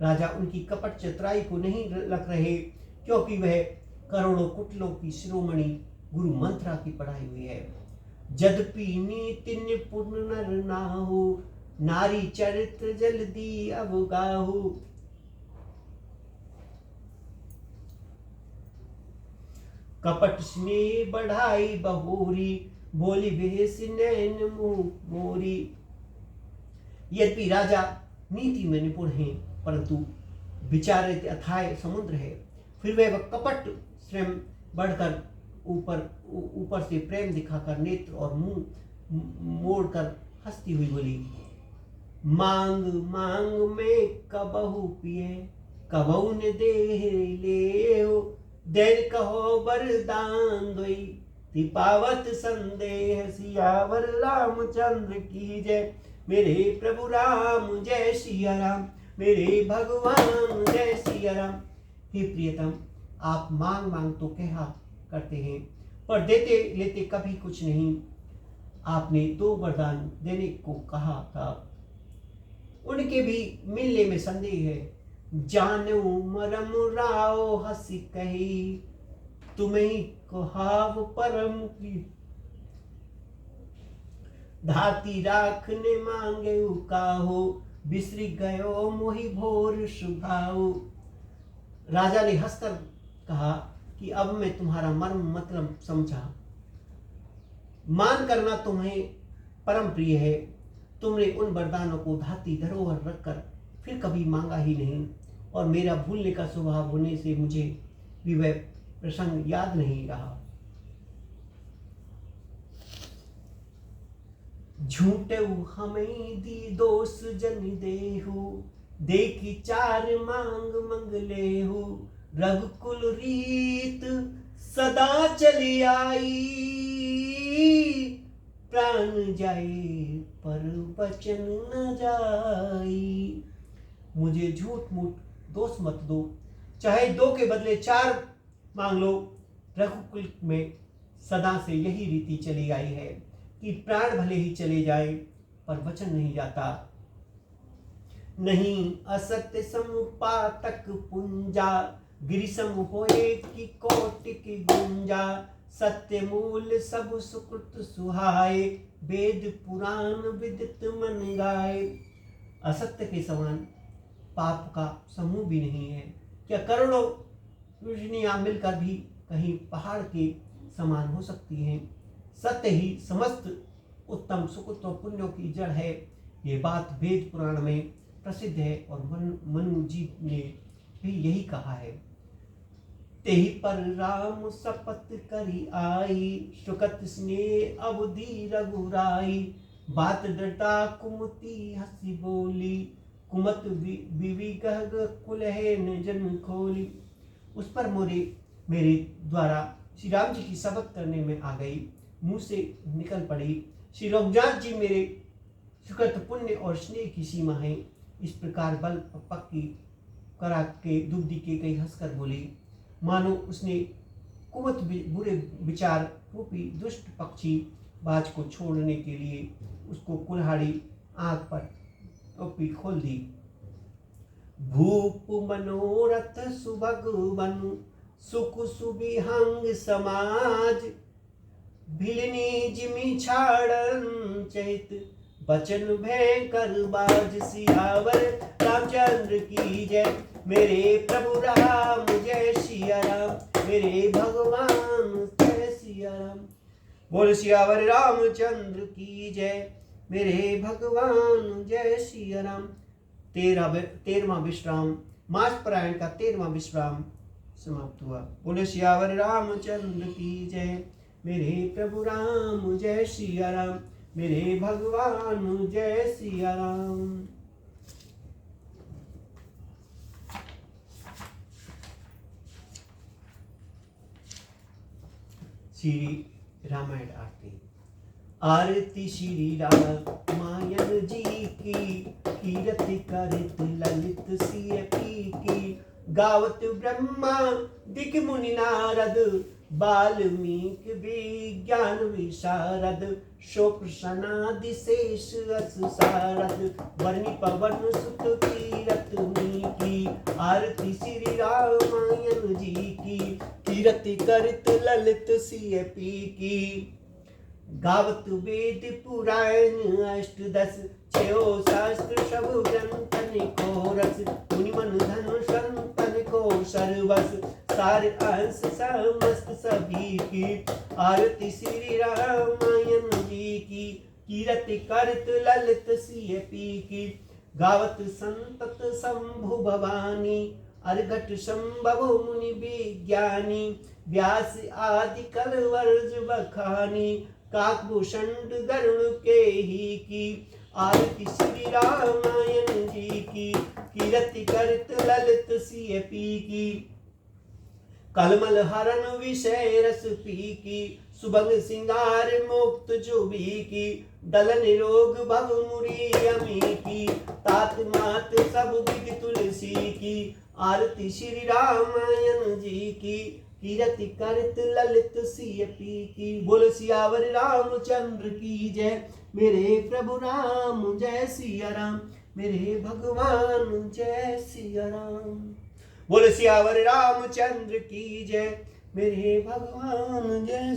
राजा उनकी कपट चतुराई को नहीं लग रहे, क्योंकि वह करोड़ों कुटिलों की शिरोमणि गुरु मंत्रा की पढ़ाई हुई है। जदपि नीति निपुण नर नाहु, नारी चरित्र जल्दी अवगाहु। कपट स्नेह बढ़ाई बहोरी, बोली भेष नैन मुंह मोरी। यद्यपि राजा नीति में निपुण हैं, परंतु विचारे अथाय समुद्र है। फिर वह कपट स्वयं बढ़कर ऊपर से प्रेम दिखाकर नेत्र और मुंह मोड़कर हंसती हुई बोली, मांग मांग में कबहु पिए, कबहु ने देह ले। देर कहो वरदान दोई, तिपावत संदेह सियावर रामचंद्र की जय। मेरे प्रभु राम जय सिया राम, मेरे भगवान जय सिया राम। हे प्रियतम, आप मांग मांग तो कहा करते हैं, पर देते लेते कभी कुछ नहीं। आपने 2 वरदान देने को कहा था, उनके भी मिलने में संदेह है। जानू मरम राव हसी कही, तुम्हें कहाव परम की। धाती राखने मांगे काहो, बिसरी गयो मोहि भोर सुभाऊ। राजा ने हंसकर कहा कि अब मैं तुम्हारा मर्म मतलब समझा। मान करना तुम्हें परम प्रिय है। तुमने उन वरदानों को धाती धरोहर रखकर फिर कभी मांगा ही नहीं, और मेरा भूलने का स्वभाव होने से मुझे भी वह प्रसंग याद नहीं रहा। झूठऊ हमें दी दोष जन देहु, देखी चार मांग मंगलेहु। रघुकुल रीत सदा चली आई, प्राण जाए पर वचन न जाई। मुझे झूठ मूठ दोष मत दो, चाहे 2 के बदले 4 मांग लो। रघुकुल में सदा से यही रीति चली आई है कि प्राण भले ही चले जाए पर वचन नहीं जाता। नहीं असत्य समुपातक पुंजा, गिरिसम होए की कोटि की गुंजा। सत्य मूल सब सुकृत सुहाए, वेद पुराण विदित मन गाए। असत्य के समान पाप का समूह भी नहीं है। क्या करोड़ों योजनियां मिलकर भी कहीं पहाड़ के समान हो सकती हैं? सत्य ही समस्त उत्तम सुकृत और पुण्यों की जड़ है। ये बात वेद पुराण में प्रसिद्ध है और मनु जी ने भी यही कहा है। तेहि पर राम शपथ करी आई, सुकत स्नेह अवधि रघुराई। बात डरता कुमति हंसी बोली, कुमत बीवी कह कुल है न जन्म खोली। उस पर मेरे द्वारा श्री राम जी की शपथ करने में आ गई, मुंह से निकल पड़ी। श्री रघुनाथ जी मेरे सुकृत पुण्य और स्नेह की सीमा है। इस प्रकार बल पक्की करा के दुग्धी के कई हंसकर बोली, मानो उसने कुमत बुरे विचार रूपी दुष्ट पक्षी बाज को छोड़ने के लिए उसको कुल्हाड़ी आंख पर टोपी खोल दी। भूप मनोरथ सुभग बनु, सुख सुबिहंग समाज। भिलनी जिमि छाड़न चैत, बचन भयंकर बाज। सियावर रामचंद्र की जय, मेरे प्रभु राम जय सिया राम। मेरे भगवान जय सिया राम। बोल सियावर रामचंद्र की जय, मेरे भगवान जय सिया राम। 13वां विश्राम, मास पारायण का 13वां विश्राम समाप्त हुआ। बोले सियावर रामचंद्र की जय, मेरे प्रभु राम जय सिया राम। मेरे भगवान जय सिया राम। श्री रामायण आरती। आरती श्री रामायण जी की, कीरति करित ललित सिय पी की। गावत ब्रह्मा दिक मुनि नारद, वाल्मीकि विज्ञान विशारद। शोक सनादि शेष अस सारद, वर्णि पवन सुत कीरत की। आरती श्री रामायण जी की, कीरति करित ललित सिय पी की। गावत वेद पुराण अष्टदश, 6 शास्त्र सब ग्रंथन को रस। मुनि मन धन संतन को सर्वस, सार अंश समस्त सभी की। आरती श्री रामायण जी की, कीरति करत ललित सिय पी की। गावत संतत शंभु भवानी, अर्घट संभव मुनि विज्ञानी। व्यास आदि कलवर्ज बखानी, काकभूषण गरुण के ही की। आरती श्री रामायण जी की, कीरति करत ललित सिय पी की। कलमल हरण विषय रस पी की, सुभग सिंगार मुक्त जुबी की। दल निरोग भव मुरी अमी की, तात मात सब विधि तुलसी की। आरती श्री रामायण जी की, कीरति करत ललित सिय पी की। बोल सियावर रामचंद्र की जय, मेरे प्रभु राम जय सिया राम। मेरे भगवान जय सिया राम। बोल सियावर रामचंद्र की जय, मेरे भगवान जय